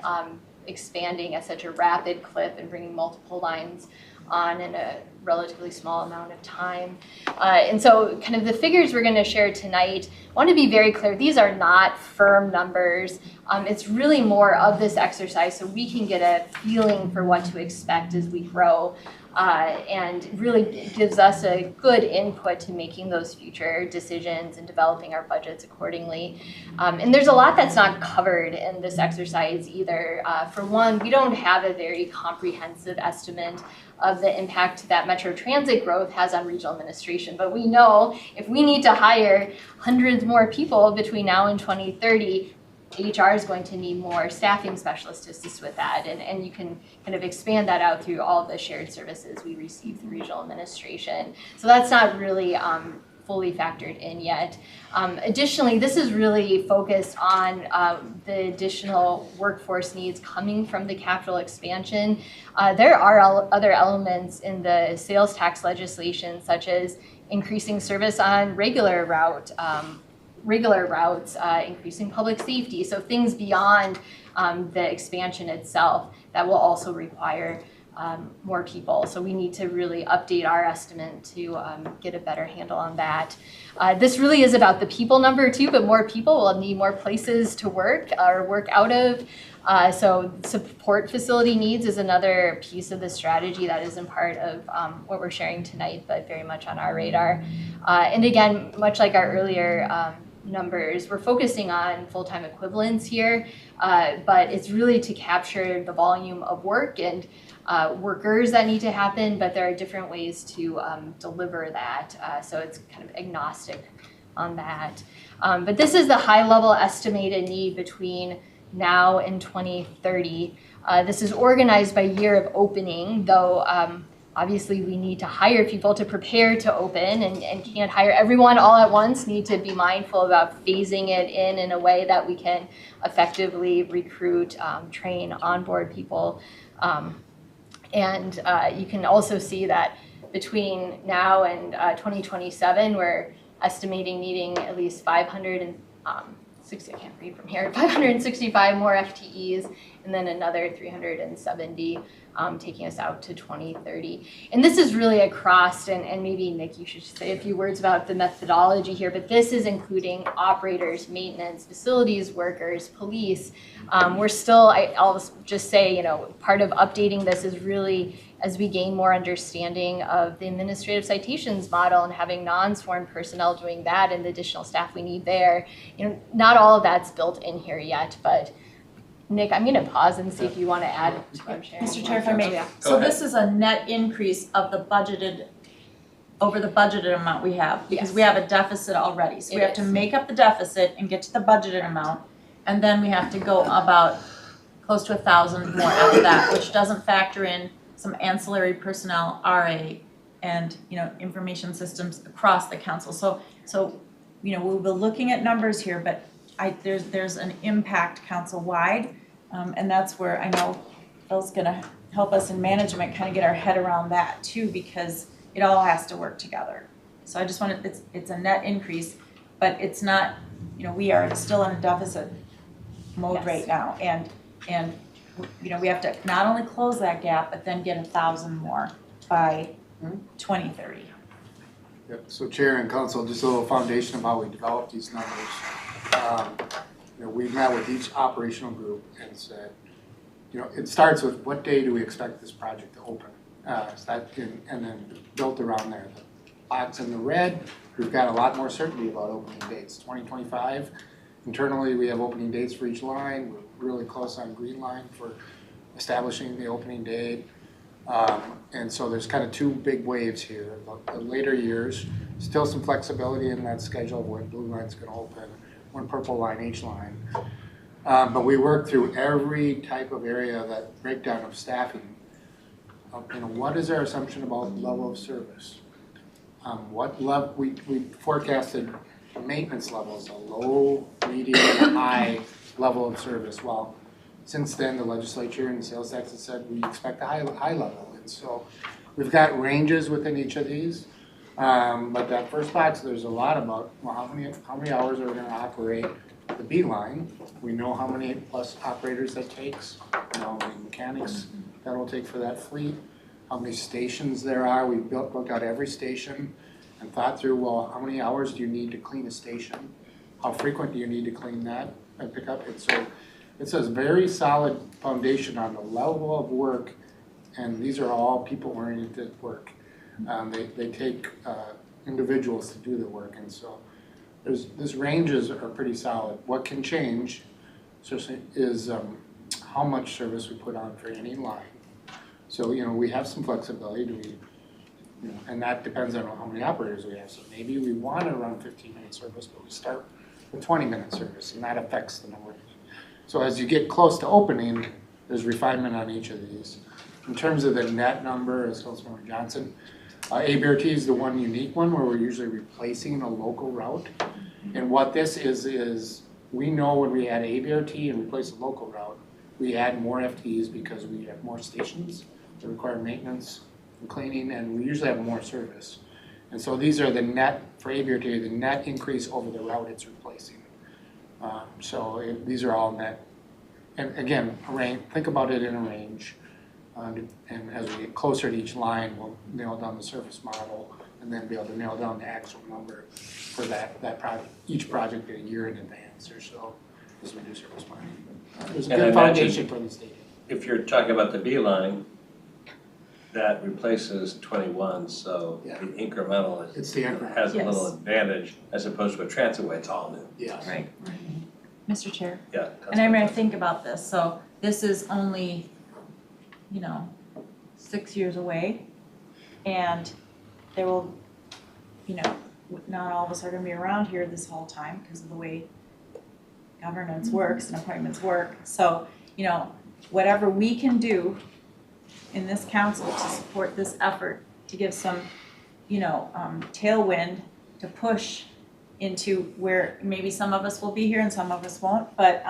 expanding at such a rapid clip and bringing multiple lines on in a relatively small amount of time. And so kind of the figures we're going to share tonight, I want to be very clear, these are not firm numbers. It's really more of this exercise so we can get a feeling for what to expect as we grow. And really gives us a good input to making those future decisions and developing our budgets accordingly. And there's a lot that's not covered in this exercise either. For one, we don't have a very comprehensive estimate of the impact that Metro Transit growth has on regional administration. But we know if we need to hire hundreds more people between now and 2030, HR is going to need more staffing specialists to assist with that. And you can kind of expand that out through all the shared services we receive through regional administration. So that's not really fully factored in yet. Additionally, this is really focused on the additional workforce needs coming from the capital expansion. There are other elements in the sales tax legislation, such as increasing service on regular routes, increasing public safety, so things beyond the expansion itself that will also require more people. So we need to really update our estimate to get a better handle on that. This really is about the people number too, but more people will need more places to work or work out of. So support facility needs is another piece of the strategy that isn't part of what we're sharing tonight, but very much on our radar. And again, much like our earlier numbers, we're focusing on full-time equivalents here, but it's really to capture the volume of work and workers that need to happen, but there are different ways to deliver that, so it's kind of agnostic on that. But this is the high-level estimated need between now and 2030. This is organized by year of opening, though obviously we need to hire people to prepare to open and can't hire everyone all at once, need to be mindful about phasing it in a way that we can effectively recruit, train, onboard people. And you can also see that between now and 2027, we're estimating needing at least 565 more FTEs, and then another 370 taking us out to 2030. And this is really across, and maybe Nick, you should say a few words about the methodology here, but this is including operators, maintenance, facilities workers, police. We're still, I'll just say, part of updating this is really as we gain more understanding of the administrative citations model and having non-sworn personnel doing that and the additional staff we need there. Not all of that's built in here yet, but Nick, I'm gonna pause and see if you wanna add to what I'm sharing. Mr. Chair, if I may, Oh, yeah. Go so ahead. this is a net increase of the budgeted, over the budgeted amount we have, because we Yes. have a deficit already. So we It have to is. make up the deficit and get to the budgeted amount, and then we have to go about close to 1,000 more after that, which doesn't factor in some ancillary personnel, RA, and, information systems across the council. So, we'll be looking at numbers here, but there's an impact council-wide, and that's where I know Phil's gonna help us in management kind of get our head around that too, because it all has to work together. So I just wanted, it's a net increase, but it's not, we are still in a deficit mode Yes. right now, and we have to not only close that gap, but then get 1,000 more by 2030. Yep, so Chair and Council, just a little foundation of how we develop these numbers. We met with each operational group and said, it starts with what day do we expect this project to open? And then built around there. The box in the red, we've got a lot more certainty about opening dates. 2025, internally we have opening dates for each line. We're really close on green line for establishing the opening date. And so there's kind of two big waves here. The later years, still some flexibility in that schedule of when blue line's gonna open, when purple line, H line. But we work through every type of area, that breakdown of staffing. What is our assumption about level of service? What level, we forecasted maintenance levels, a low, medium, high level of service. Well, since then, the legislature and the sales tax has said we expect a high level. And so we've got ranges within each of these. But that first box, there's a lot about, well, how many hours are we gonna operate the B line? We know how many plus operators that takes, how many mechanics that'll take for that fleet, how many stations there are. We looked out every station and thought through, well, how many hours do you need to clean a station? How frequent do you need to clean that and pick up it? So it's a very solid foundation on the level of work, and these are all people-oriented work. They take individuals to do the work, and so this ranges are pretty solid. What can change is how much service we put on for any line. So, we have some flexibility. And that depends on how many operators we have. So maybe we want to run 15-minute service, but we start with 20-minute service, and that affects the number. So as you get close to opening, there's refinement on each of these. In terms of the net number, as Councilmember Johnson, ABRT is the one unique one where we're usually replacing a local route. And what this is we know when we add ABRT and replace a local route, we add more FTEs because we have more stations that require maintenance and cleaning, and we usually have more service. And so these are the net, for ABRT, the net increase over the route it's replacing. These are all net. And again, think about it in a range. And as we get closer to each line, we'll nail down the service model and then be able to nail down the actual number for that project, each project a year in advance or so as we do service planning. There's a And good I foundation for the state. If you're talking about the B line, that replaces 21, so Yeah. the incremental It's the increment. has a Yes. little advantage as opposed to a transitway, it's all new. Yes. Right. Mr. Chair. Yeah. And I'm gonna think about this, so this is only, 6 years away. And there will, not all of us are gonna be around here this whole time because of the way governance works and appointments work. So, whatever we can do in this council to support this effort, to give some, tailwind to push into where maybe some of us will be here and some of us won't, but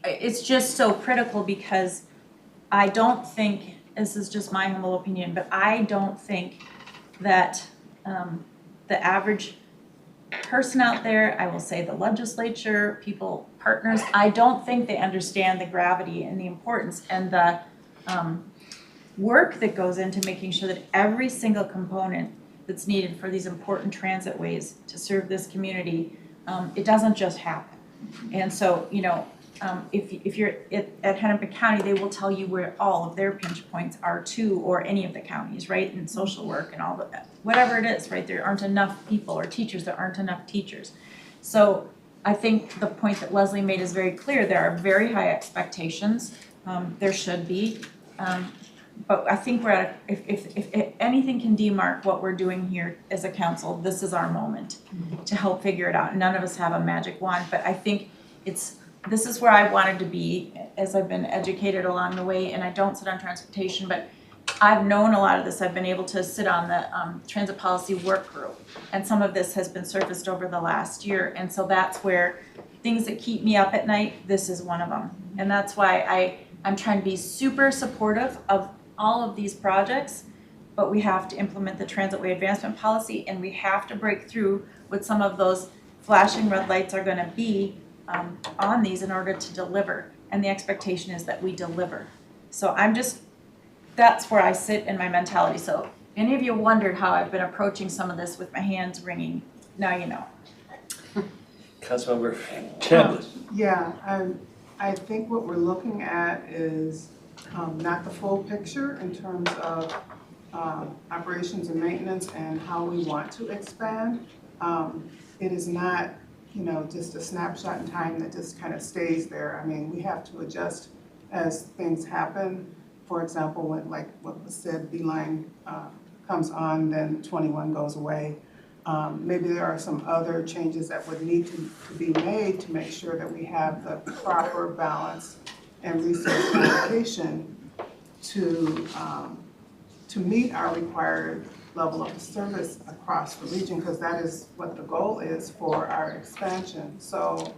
it's just so critical because I don't think, this is just my humble opinion, but I don't think that the average person out there, I will say the legislature, people, partners, I don't think they understand the gravity and the importance and the work that goes into making sure that every single component that's needed for these important transit ways to serve this community, it doesn't just happen. And so, if you're at Hennepin County, they will tell you where all of their pinch points are too, or any of the counties, right, in social work and all of that, whatever it is, right, there aren't enough people or teachers, there aren't enough teachers. So I think the point that Lesley made is very clear. There are very high expectations. There should be. But I think we're at, if anything can demark what we're doing here as a council, this is our moment to help figure it out. None of us have a magic wand, but I think this is where I wanted to be as I've been educated along the way, and I don't sit on transportation, but I've known a lot of this. I've been able to sit on the transit policy work group, and some of this has been surfaced over the last year, and so that's where things that keep me up at night, this is one of them. And that's why I'm trying to be super supportive of all of these projects, but we have to implement the Transitway Advancement Policy, and we have to break through what some of those flashing red lights are gonna be on these in order to deliver. And the expectation is that we deliver. So that's where I sit in my mentality. So if any of you wondered how I've been approaching some of this with my hands wringing, now you know. Councilmember Chambliss. Yeah, I think what we're looking at is not the full picture in terms of operations and maintenance and how we want to expand. It is not, just a snapshot in time that just kind of stays there. I mean, we have to adjust as things happen. For example, when, like what was said, B-line comes on, then 21 goes away. Maybe there are some other changes that would need to be made to make sure that we have the proper balance and resource allocation to meet our required level of service across the region, because that is what the goal is for our expansion. So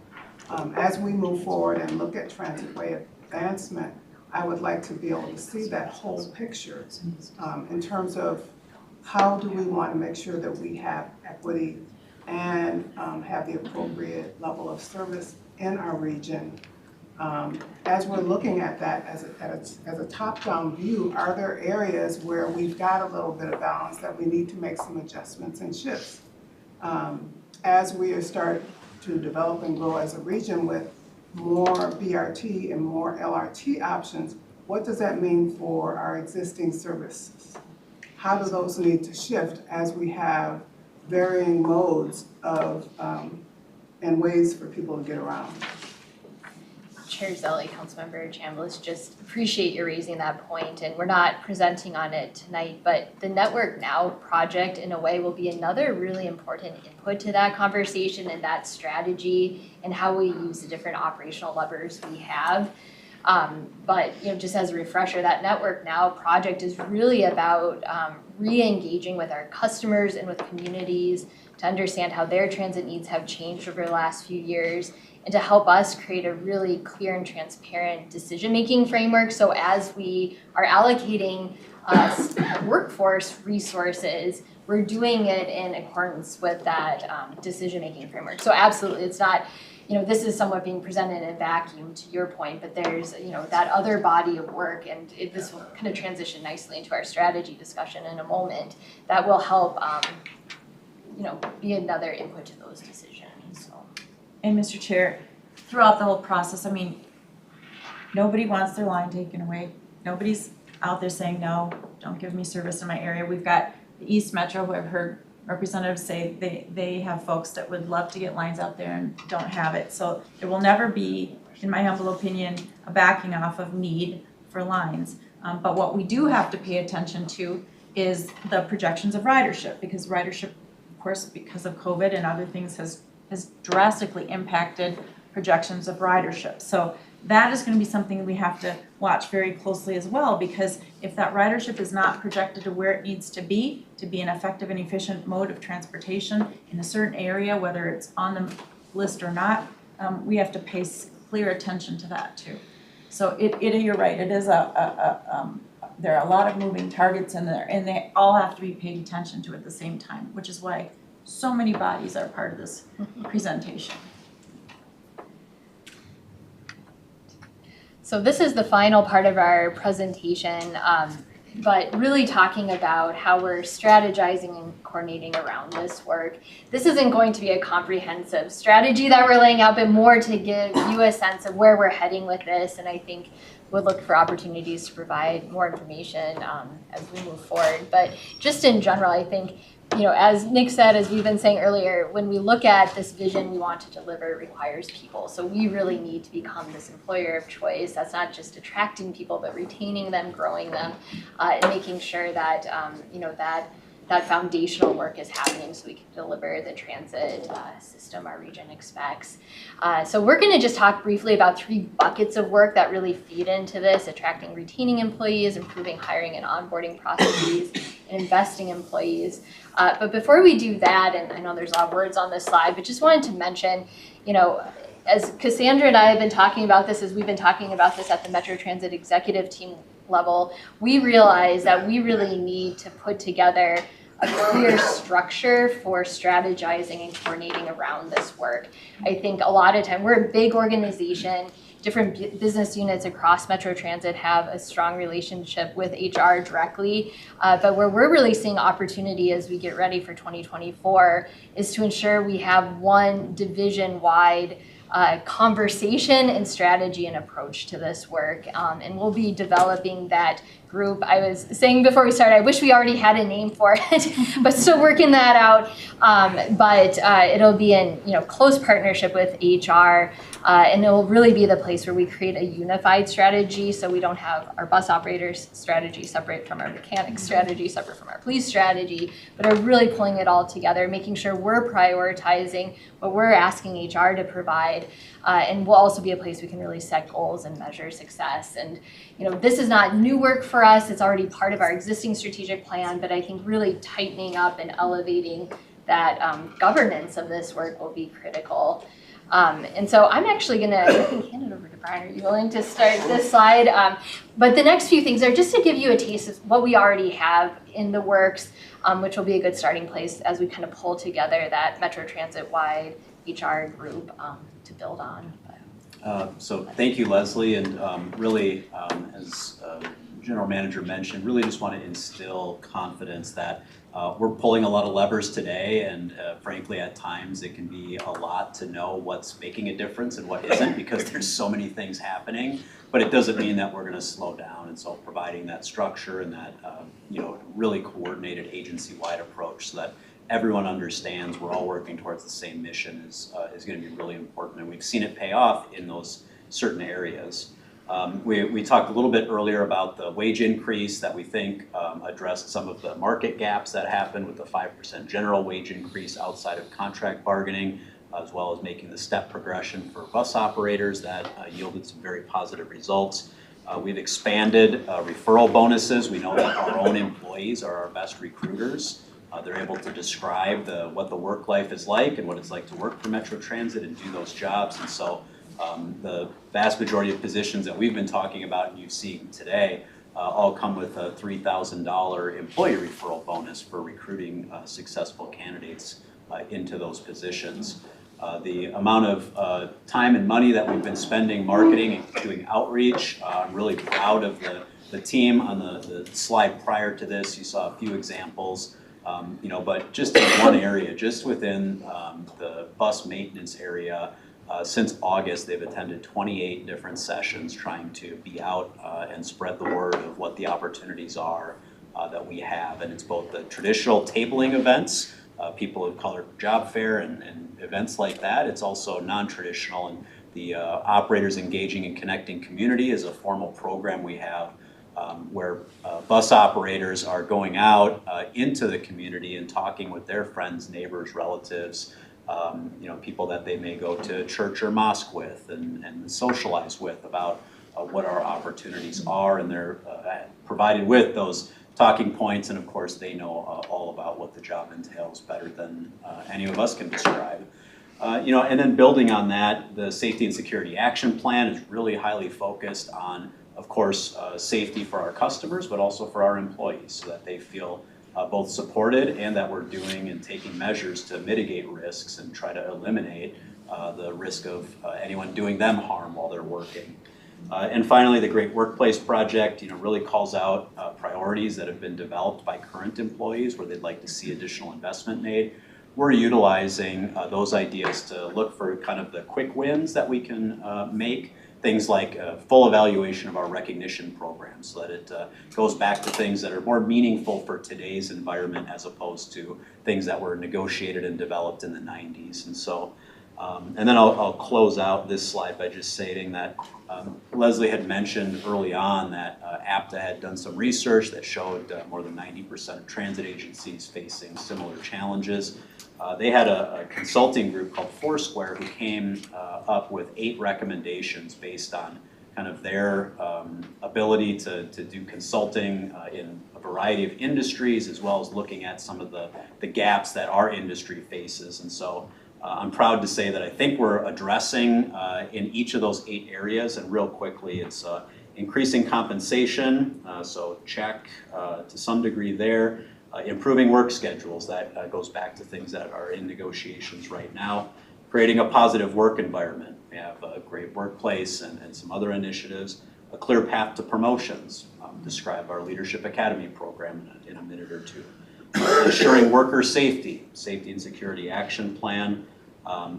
as we move forward and look at transitway advancement, I would like to be able to see that whole picture in terms of how do we want to make sure that we have equity and have the appropriate level of service in our region. As we're looking at that as a top-down view, are there areas where we've got a little bit of balance that we need to make some adjustments and shifts? As we start to develop and grow as a region with more BRT and more LRT options, what does that mean for our existing services? How do those need to shift as we have varying modes of and ways for people to get around? Chair Zelli, Councilmember Chambliss, just appreciate you raising that point, and we're not presenting on it tonight, but the Network Now project in a way will be another really important input to that conversation and that strategy and how we use the different operational levers we have. But just as a refresher, that Network Now project is really about re-engaging with our customers and with communities to understand how their transit needs have changed over the last few years, and to help us create a really clear and transparent decision-making framework. So as we are allocating workforce resources, we're doing it in accordance with that decision-making framework. So absolutely, it's not, this is somewhat being presented in a vacuum, to your point, but there's, that other body of work, and this will kind of transition nicely into our strategy discussion in a moment, that will help, be another input to those decisions, so. And Mr. Chair, throughout the whole process, nobody wants their line taken away. Nobody's out there saying, no, don't give me service in my area. We've got the East Metro, who I've heard representatives say they have folks that would love to get lines out there and don't have it. So there will never be, in my humble opinion, a backing off of need for lines. But what we do have to pay attention to is the projections of ridership, because ridership, of course, because of COVID and other things has drastically impacted projections of ridership. So that is going to be something we have to watch very closely as well, because if that ridership is not projected to where it needs to be an effective and efficient mode of transportation in a certain area, whether it's on the list or not, we have to pay clear attention to that too. So you're right, it is there are a lot of moving targets in there, and they all have to be paid attention to at the same time, which is why so many bodies are part of this presentation. So this is the final part of our presentation, but really talking about how we're strategizing and coordinating around this work. This isn't going to be a comprehensive strategy that we're laying out, but more to give you a sense of where we're heading with this, and I think we'll look for opportunities to provide more information as we move forward. But just in general, I think as Nick said, as we've been saying earlier, when we look at this vision we want to deliver, it requires people. So we really need to become this employer of choice. That's not just attracting people, but retaining them, growing them, and making sure that, that foundational work is happening so we can deliver the transit system our region expects. So we're going to just talk briefly about 3 buckets of work that really feed into this: attracting, retaining employees, improving hiring and onboarding processes, and investing in employees. But before we do that, and I know there's a lot of words on this slide, but just wanted to mention, as Cassandra and I have been talking about this, as we've been talking about this at the Metro Transit executive team level, we realize that we really need to put together a clear structure for strategizing and coordinating around this work. I think a lot of time, we're a big organization, different business units across Metro Transit have a strong relationship with HR directly, but where we're really seeing opportunity as we get ready for 2024 is to ensure we have one division-wide conversation and strategy and approach to this work, and we'll be developing that group. I was saying before we started, I wish we already had a name for it, but still working that out. But it'll be in close partnership with HR, and it will really be the place where we create a unified strategy, so we don't have our bus operators strategy separate from our mechanics strategy, separate from our police strategy, but are really pulling it all together, making sure we're prioritizing what we're asking HR to provide, and will also be a place we can really set goals and measure success. And this is not new work for us, it's already part of our existing strategic plan, but I think really tightening up and elevating that governance of this work will be critical. And so I'm actually gonna hand it over to Brian. Are you willing to start this slide? But the next few things are just to give you a taste of what we already have in the works, which will be a good starting place as we kind of pull together that Metro Transit-wide HR group to build on. So thank you, Lesley, and really, as General Manager mentioned, really just want to instill confidence that we're pulling a lot of levers today, and frankly, at times it can be a lot to know what's making a difference and what isn't, because there's so many things happening. But it doesn't mean that we're going to slow down, and so providing that structure and that really coordinated agency-wide approach so that everyone understands we're all working towards the same mission is going to be really important, and we've seen it pay off in those certain areas. We talked a little bit earlier about the wage increase that we think addressed some of the market gaps that happened with the 5% general wage increase outside of contract bargaining, as well as making the step progression for bus operators that yielded some very positive results. We've expanded referral bonuses. We know that our own employees are our best recruiters. They're able to describe what the work life is like and what it's like to work for Metro Transit and do those jobs. And so the vast majority of positions that we've been talking about and you've seen today all come with a $3,000 employee referral bonus for recruiting successful candidates into those positions. The amount of time and money that we've been spending marketing and doing outreach, I'm really proud of the team. On the slide prior to this, you saw a few examples. But just in one area, just within the bus maintenance area, since August, they've attended 28 different sessions trying to be out and spread the word of what the opportunities are that we have. And it's both the traditional tabling events, people of color job fair and events like that. It's also non-traditional, and the Operators Engaging and Connecting Community is a formal program we have where bus operators are going out into the community and talking with their friends, neighbors, relatives, people that they may go to church or mosque with and socialize with about what our opportunities are, and they're provided with those talking points, and of course they know all about what the job entails better than any of us can describe. And then building on that, the Safety and Security Action Plan is really highly focused on, of course, safety for our customers, but also for our employees, so that they feel both supported and that we're doing and taking measures to mitigate risks and try to eliminate the risk of anyone doing them harm while they're working. And finally, the Great Workplace Project, really calls out priorities that have been developed by current employees where they'd like to see additional investment made. We're utilizing those ideas to look for kind of the quick wins that we can make things like full evaluation of our recognition program so that it goes back to things that are more meaningful for today's environment as opposed to things that were negotiated and developed in the 90s. And so, and then I'll close out this slide by just stating that Lesley had mentioned early on that APTA had done some research that showed more than 90% of transit agencies facing similar challenges. They had a consulting group called Foursquare who came up with 8 recommendations based on kind of their ability to do consulting in a variety of industries, as well as looking at some of the gaps that our industry faces. And so I'm proud to say that I think we're addressing in each of those 8 areas, and real quickly it's increasing compensation, so check to some degree there. Improving work schedules, that goes back to things that are in negotiations right now. Creating a positive work environment. We have a great workplace and some other initiatives. A clear path to promotions. Describe our Leadership Academy program in a minute or two. Ensuring worker safety, safety and security action plan.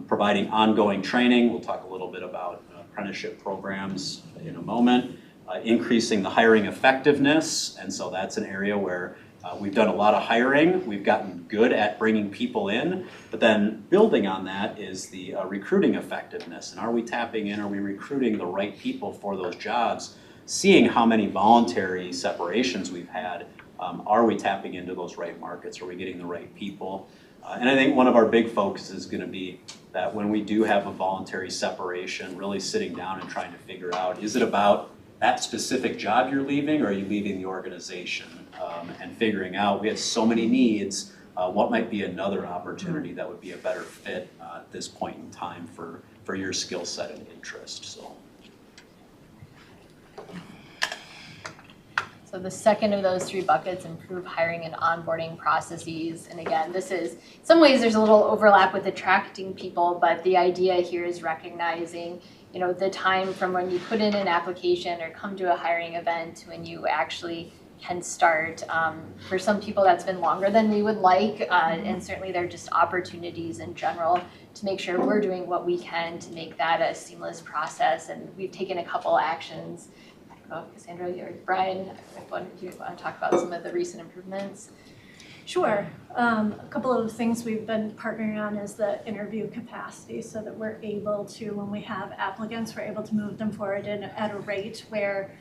Providing ongoing training. We'll talk a little bit about apprenticeship programs in a moment. Increasing the hiring effectiveness, and so that's an area where we've done a lot of hiring, we've gotten good at bringing people in, but then building on that is the recruiting effectiveness. And are we tapping in, are we recruiting the right people for those jobs? Seeing how many voluntary separations we've had, are we tapping into those right markets? Are we getting the right people? And I think one of our big focuses is going to be that when we do have a voluntary separation, really sitting down and trying to figure out, is it about that specific job you're leaving, or are you leaving the organization? And figuring out, we have so many needs, what might be another opportunity that would be a better fit at this point in time for your skill set and interest. So the second of those 3 buckets, improve hiring and onboarding processes. And again, this is, in some ways there's a little overlap with attracting people, but the idea here is recognizing, you know, the time from when you put in an application or come to a hiring event to when you actually can start. For some people that's been longer than we would like, and certainly there are just opportunities in general to make sure we're doing what we can to make that a seamless process. And we've taken a couple actions. I don't know, Cassandra or Brian, if you want to talk about some of the recent improvements. Sure. A couple of things we've been partnering on is the interview capacity, so that we're able to, when we have applicants, we're able to move them forward at a rate where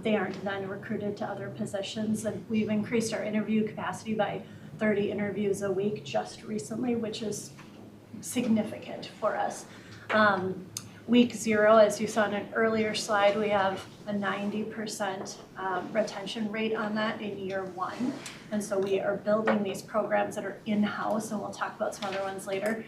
they aren't then recruited to other positions. And we've increased our interview capacity by 30 interviews a week just recently, which is significant for us. Week 0, as you saw in an earlier slide, we have a 90% retention rate on that in year 1. And so we are building these programs that are in-house, and we'll talk about some other ones later.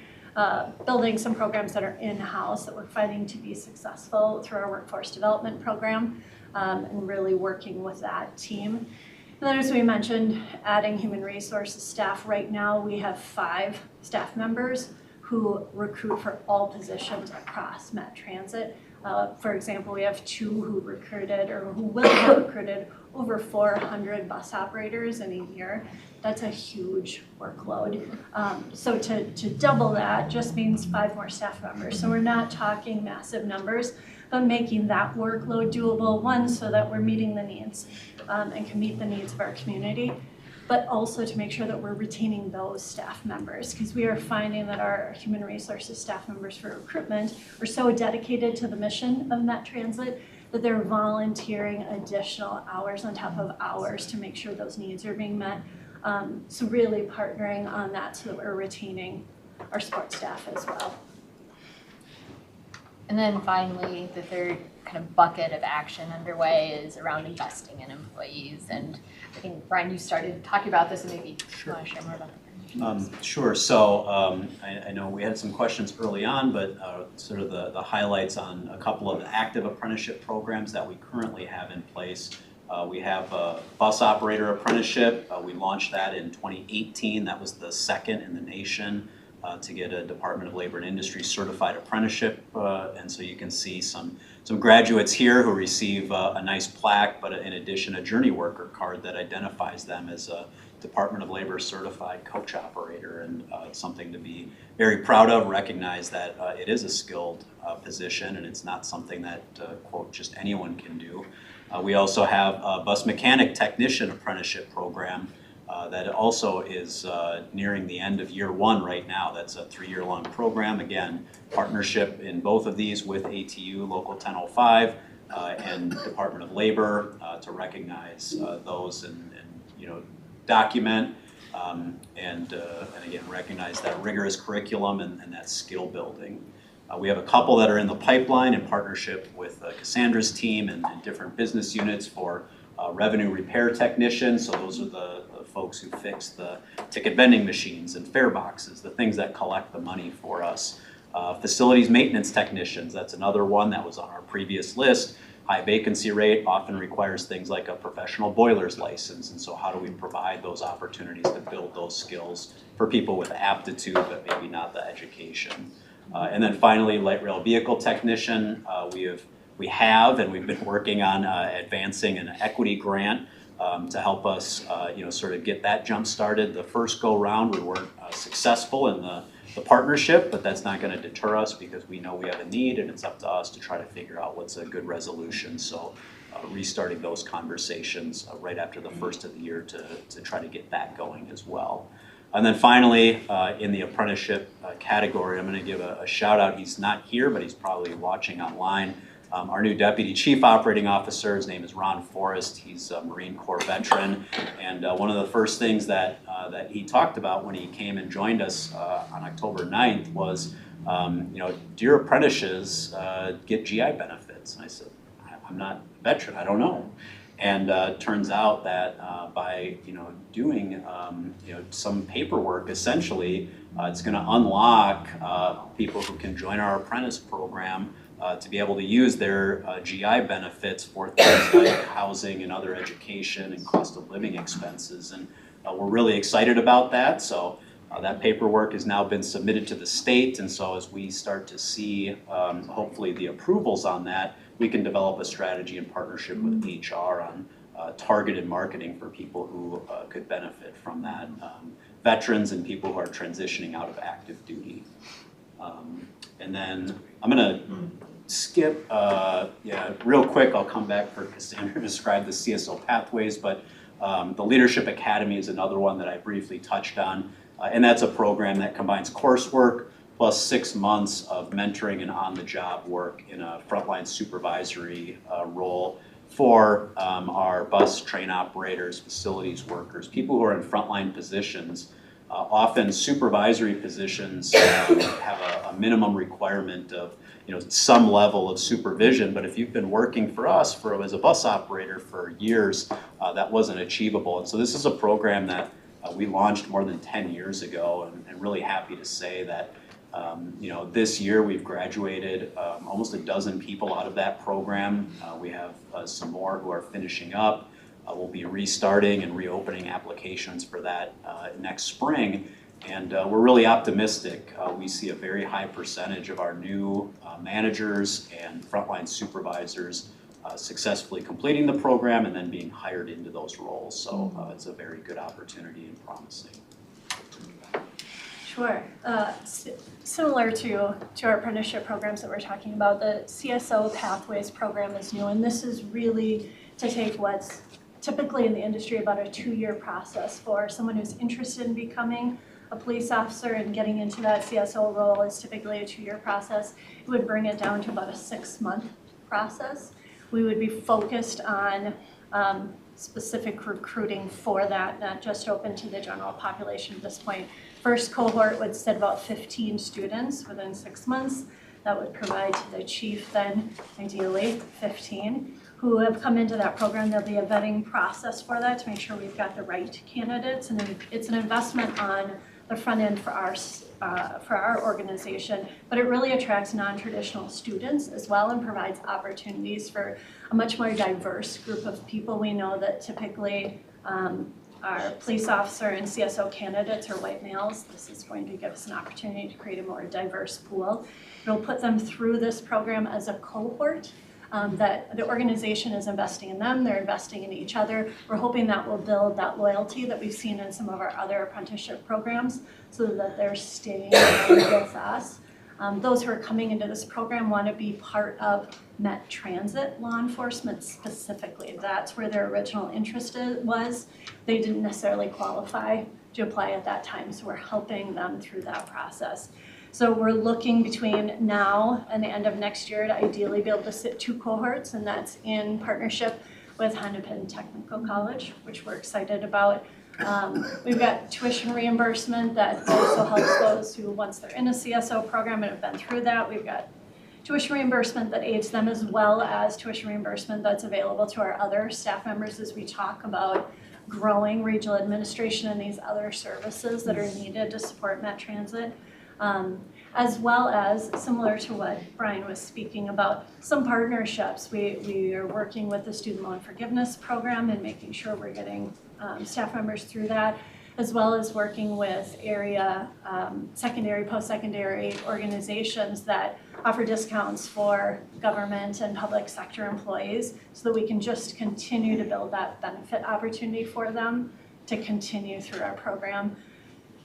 Building some programs that are in-house that we're finding to be successful through our workforce development program, and really working with that team. And then, as we mentioned, adding human resources staff. Right now we have 5 staff members who recruit for all positions across Met Transit. For example, we have 2 who recruited, or who will have recruited, over 400 bus operators in a year. That's a huge workload. So to double that just means 5 more staff members. So we're not talking massive numbers, but making that workload doable, one, so that we're meeting the needs and can meet the needs of our community, but also to make sure that we're retaining those staff members, because we are finding that our human resources staff members for recruitment are so dedicated to the mission of Met Transit that they're volunteering additional hours on top of hours to make sure those needs are being met. So really partnering on that so that we're retaining our support staff as well. And then finally, the third kind of bucket of action underway is around investing in employees. And I think, Brian, you started talking about this, and maybe you want to share more about that. Sure. So I know we had some questions early on, but sort of the highlights on a couple of the active apprenticeship programs that we currently have in place. We have a bus operator apprenticeship. We launched that in 2018. That was the second in the nation to get a Department of Labor and Industry certified apprenticeship. And so you can see some graduates here who receive a nice plaque, but in addition, a journey worker card that identifies them as Department of Labor certified coach operator, and it's something to be very proud of, recognize that it is a skilled position and it's not something that, quote, just anyone can do. We also have a bus mechanic technician apprenticeship program that also is nearing the end of year 1 right now. That's a 3-year-long program. Again, partnership in both of these with ATU Local 1005 and Department of Labor to recognize those and document and again recognize that rigorous curriculum and that skill building. We have a couple that are in the pipeline in partnership with Cassandra's team and different business units for revenue repair technicians. So those are the folks who fix the ticket vending machines and fare boxes, the things that collect the money for us. Facilities maintenance technicians, that's another one that was on our previous list. High vacancy rate often requires things like a professional boiler's license, and so how do we provide those opportunities to build those skills for people with aptitude but maybe not the education. And then finally, light rail vehicle technician. We have and we've been working on advancing an equity grant to help us sort of get that jump started. The first go round we weren't successful in the partnership, but that's not going to deter us because we know we have a need and it's up to us to try to figure out what's a good resolution. So restarting those conversations right after the first of the year to try to get that going as well. And then finally, in the apprenticeship category, I'm going to give a shout out. He's not here, but he's probably watching online. Our new Deputy Chief Operating Officer, his name is Ron Forrest. He's a Marine Corps veteran, and one of the first things that he talked about when he came and joined us on October 9th was, do your apprentices get GI benefits? And I said, I'm not a veteran, I don't know. And turns out that by doing some paperwork, essentially, it's going to unlock people who can join our apprentice program to be able to use their GI benefits for things like housing and other education and cost of living expenses. And we're really excited about that. So that paperwork has now been submitted to the state. And so as we start to see, hopefully, the approvals on that, we can develop a strategy in partnership with HR on targeted marketing for people who could benefit from that. Veterans and people who are transitioning out of active duty. And then I'm going to skip, real quick, I'll come back for Cassandra to describe the CSO pathways, but the Leadership Academy is another one that I briefly touched on, and that's a program that combines coursework plus 6 months of mentoring and on-the-job work in a frontline supervisory role for our bus train operators, facilities workers, people who are in frontline positions. Often supervisory positions have a minimum requirement of some level of supervision, but if you've been working for us as a bus operator for years, that wasn't achievable. And so this is a program that we launched more than 10 years ago, and really happy to say that this year we've graduated almost a dozen people out of that program. We have some more who are finishing up. We'll be restarting and reopening applications for that next spring, and we're really optimistic. We see a very high percentage of our new managers and frontline supervisors successfully completing the program and then being hired into those roles. So it's a very good opportunity and promising. Sure. Similar to our apprenticeship programs that we're talking about, the CSO Pathways program is new, and this is really to take what's typically in the industry about a 2-year process for someone who's interested in becoming a police officer and getting into that CSO role is typically a 2-year process. It would bring it down to about a 6-month process. We would be focused on specific recruiting for that, not just open to the general population at this point. First cohort would set about 15 students within 6 months. That would provide to the chief then, ideally, 15 who have come into that program. There'll be a vetting process for that to make sure we've got the right candidates, and it's an investment on the front end for our organization, but it really attracts non-traditional students as well and provides opportunities for a much more diverse group of people. We know that typically our police officer and CSO candidates are white males. This is going to give us an opportunity to create a more diverse pool. It'll put them through this program as a cohort that the organization is investing in them, they're investing in each other. We're hoping that will build that loyalty that we've seen in some of our other apprenticeship programs so that they're staying with us. Those who are coming into this program want to be part of Met Transit law enforcement specifically. That's where their original interest was. They didn't necessarily qualify to apply at that time, so we're helping them through that process. So we're looking between now and the end of next year to ideally be able to sit 2 cohorts, and that's in partnership with Hennepin Technical College, which we're excited about. We've got tuition reimbursement that also helps those who, once they're in a CSO program and have been through that, we've got tuition reimbursement that aids them, as well as tuition reimbursement that's available to our other staff members as we talk about growing regional administration and these other services that are needed to support Met Transit. As well as, similar to what Brian was speaking about, some partnerships. We are working with the Student Loan Forgiveness Program and making sure we're getting staff members through that, as well as working with area secondary, post-secondary organizations that offer discounts for government and public sector employees so that we can just continue to build that benefit opportunity for them to continue through our program.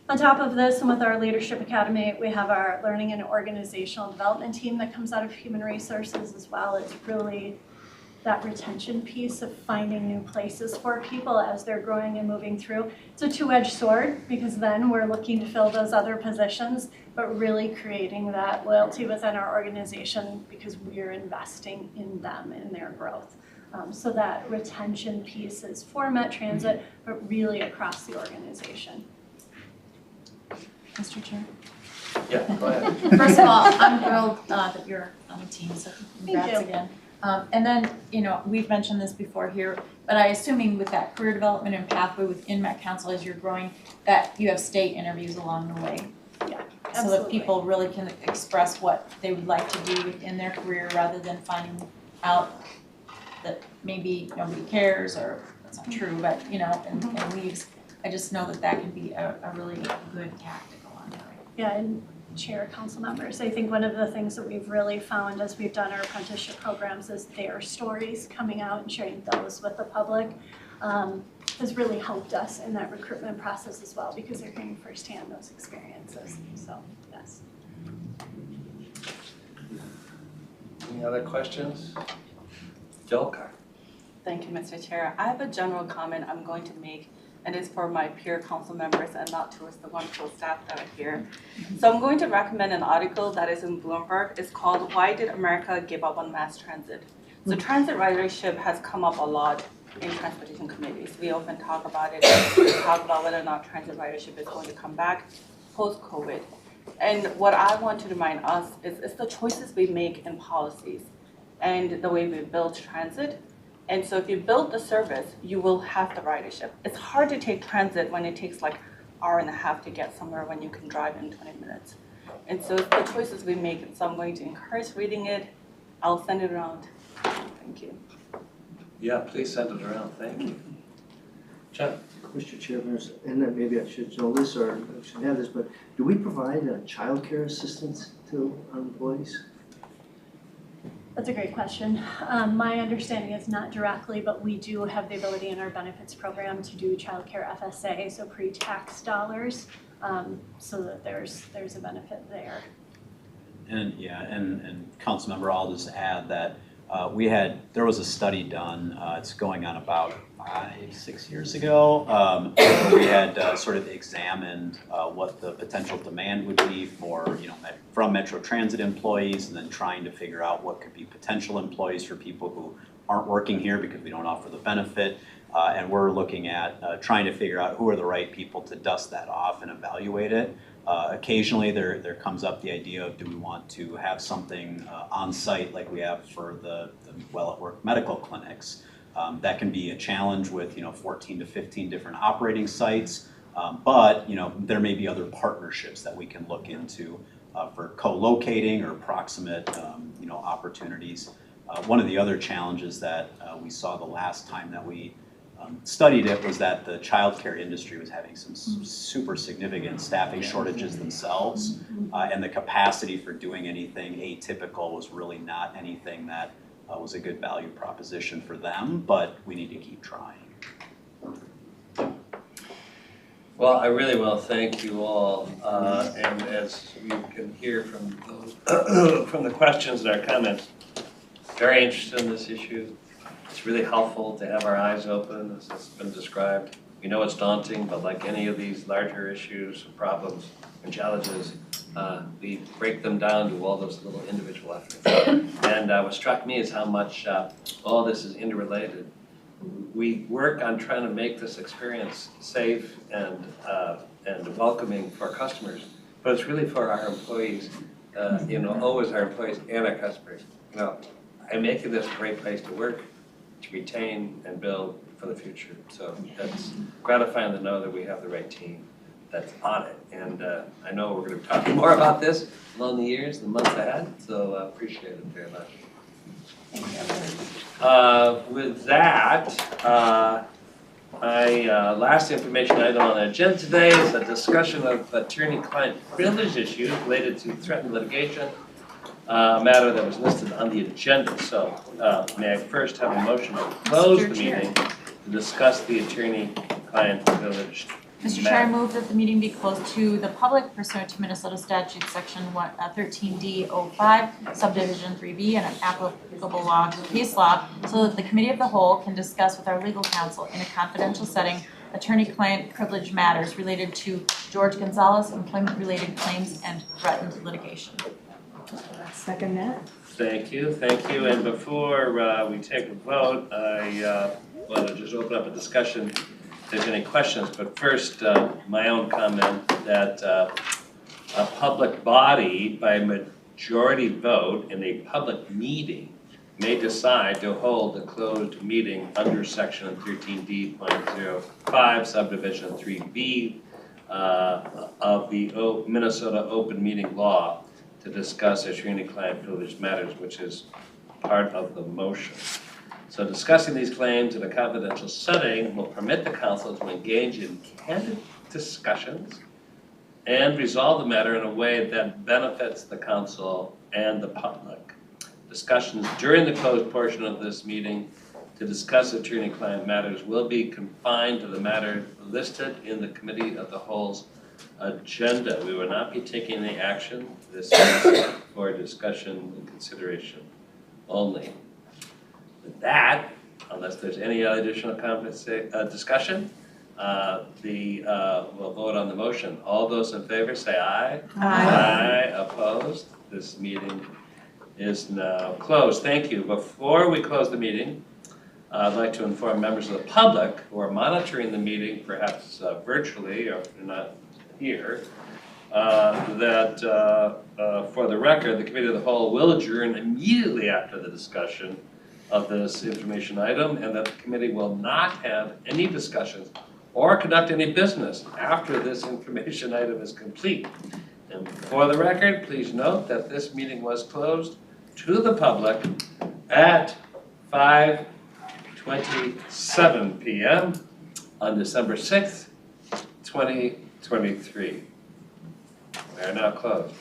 On top of this, and with our Leadership Academy, we have our learning and organizational development team that comes out of human resources as well. It's really that retention piece of finding new places for people as they're growing and moving through. It's a two-edged sword because then we're looking to fill those other positions, but really creating that loyalty within our organization because we're investing in them and their growth. So that retention piece is for Met Transit, but really across the organization. Mr. Chair. Yeah, go ahead. First of all, I'm thrilled that you're on the team, so congrats you. again. And then, we've mentioned this before here, but I assuming with that career development and pathway within Met Council as you're growing, that you have state interviews along the way. Yeah, so absolutely. that people really can express what they would like to do in their career rather than finding out that maybe nobody cares or that's not true, but and leaves. I just know that can be a really good tactic along the way. Yeah, and Chair, council members, I think one of the things that we've really found as we've done our apprenticeship programs is their stories coming out and sharing those with the public has really helped us in that recruitment process as well because they're hearing firsthand those experiences. So, yes. Any other questions? Jolka. Thank you, Mr. Chair. I have a general comment I'm going to make, and it's for my peer council members and not towards the wonderful staff that are here. So I'm going to recommend an article that is in Bloomberg. It's called "Why Did America Give Up on Mass Transit?" So transit ridership has come up a lot in transportation committees. We often talk about it. We talk about whether or not transit ridership is going to come back post-COVID. And what I want to remind us is it's the choices we make in policies and the way we build transit. And so if you build the service, you will have the ridership. It's hard to take transit when it takes like an hour and a half to get somewhere when you can drive in 20 minutes. And so it's the choices we make. And so I'm going to encourage reading it. I'll send it around. Thank you. Yeah, please send it around. Thank you. Jen. Mr. Chairman, and then maybe I should know this or I should have this, but do we provide child care assistance to our employees? That's a great question. My understanding is not directly, but we do have the ability in our benefits program to do childcare FSA, so pre-tax dollars, so that there's a benefit there. And council member, I'll just add that there was a study done, it's going on about 5-6 years ago, where we had sort of examined what the potential demand would be for, from Metro Transit employees, and then trying to figure out what could be potential employees for people who aren't working here because we don't offer the benefit. And we're looking at trying to figure out who are the right people to dust that off and evaluate it. Occasionally there comes up the idea of, do we want to have something on site like we have for the Well at Work medical clinics. That can be a challenge with 14 to 15 different operating sites, but there may be other partnerships that we can look into for co-locating or proximate opportunities. One of the other challenges that we saw the last time that we studied it was that the childcare industry was having some super significant staffing shortages themselves, and the capacity for doing anything atypical was really not anything that was a good value proposition for them, but we need to keep trying. Well, I really will thank you all, and as you can hear from those, from the questions and our comments, very interested in this issue. It's really helpful to have our eyes open, as has been described. We know it's daunting, but like any of these larger issues, problems, and challenges, we break them down to all those little individual efforts. And what struck me is how much all this is interrelated. We work on trying to make this experience safe and welcoming for our customers, but it's really for our employees, always our employees and our customers. And making this a great place to work, to retain and build for the future. So it's gratifying to know that we have the right team that's on it. And I know we're going to be talking more about this along the years, the months ahead, so I appreciate it very much. With that, last information item on the agenda today is a discussion of attorney-client privilege issues related to threatened litigation, a matter that was listed on the agenda. So may I first have a motion to close the meeting to discuss the attorney-client privilege Mr. Chair, I move that the meeting be closed to the public pursuant to Minnesota statute section 13D05, subdivision 3B, and an applicable law, case law, so that the committee of the whole can discuss with our legal counsel in a confidential setting attorney-client privilege matters related to Georges Gonzalez employment-related claims and threatened litigation. Second that. Thank you. And before we take a vote, I want to just open up a discussion if there's any questions. But first, my own comment that a public body by majority vote in a public meeting may decide to hold a closed meeting under section 13D.05 subdivision 3B of the Minnesota open meeting law to discuss attorney-client privilege matters, which is part of the motion. So discussing these claims in a confidential setting will permit the council to engage in candid discussions and resolve the matter in a way that benefits the council and the public. Discussions during the closed portion of this meeting to discuss attorney-client matters will be confined to the matter listed in the committee of the whole's agenda. We will not be taking any action. This is for discussion and consideration only. With that, unless there's any additional discussion, we'll vote on the motion. All those in favor say aye. Aye. Opposed? This meeting is now closed. Thank you. Before we close the meeting, I'd like to inform members of the public who are monitoring the meeting, perhaps virtually or if you're not here, that for the record, the committee of the whole will adjourn immediately after the discussion of this information item, and that the committee will not have any discussions or conduct any business after this information item is complete. And for the record, please note that this meeting was closed to the public at 5:27 p.m. on December 6th, 2023. We are now closed.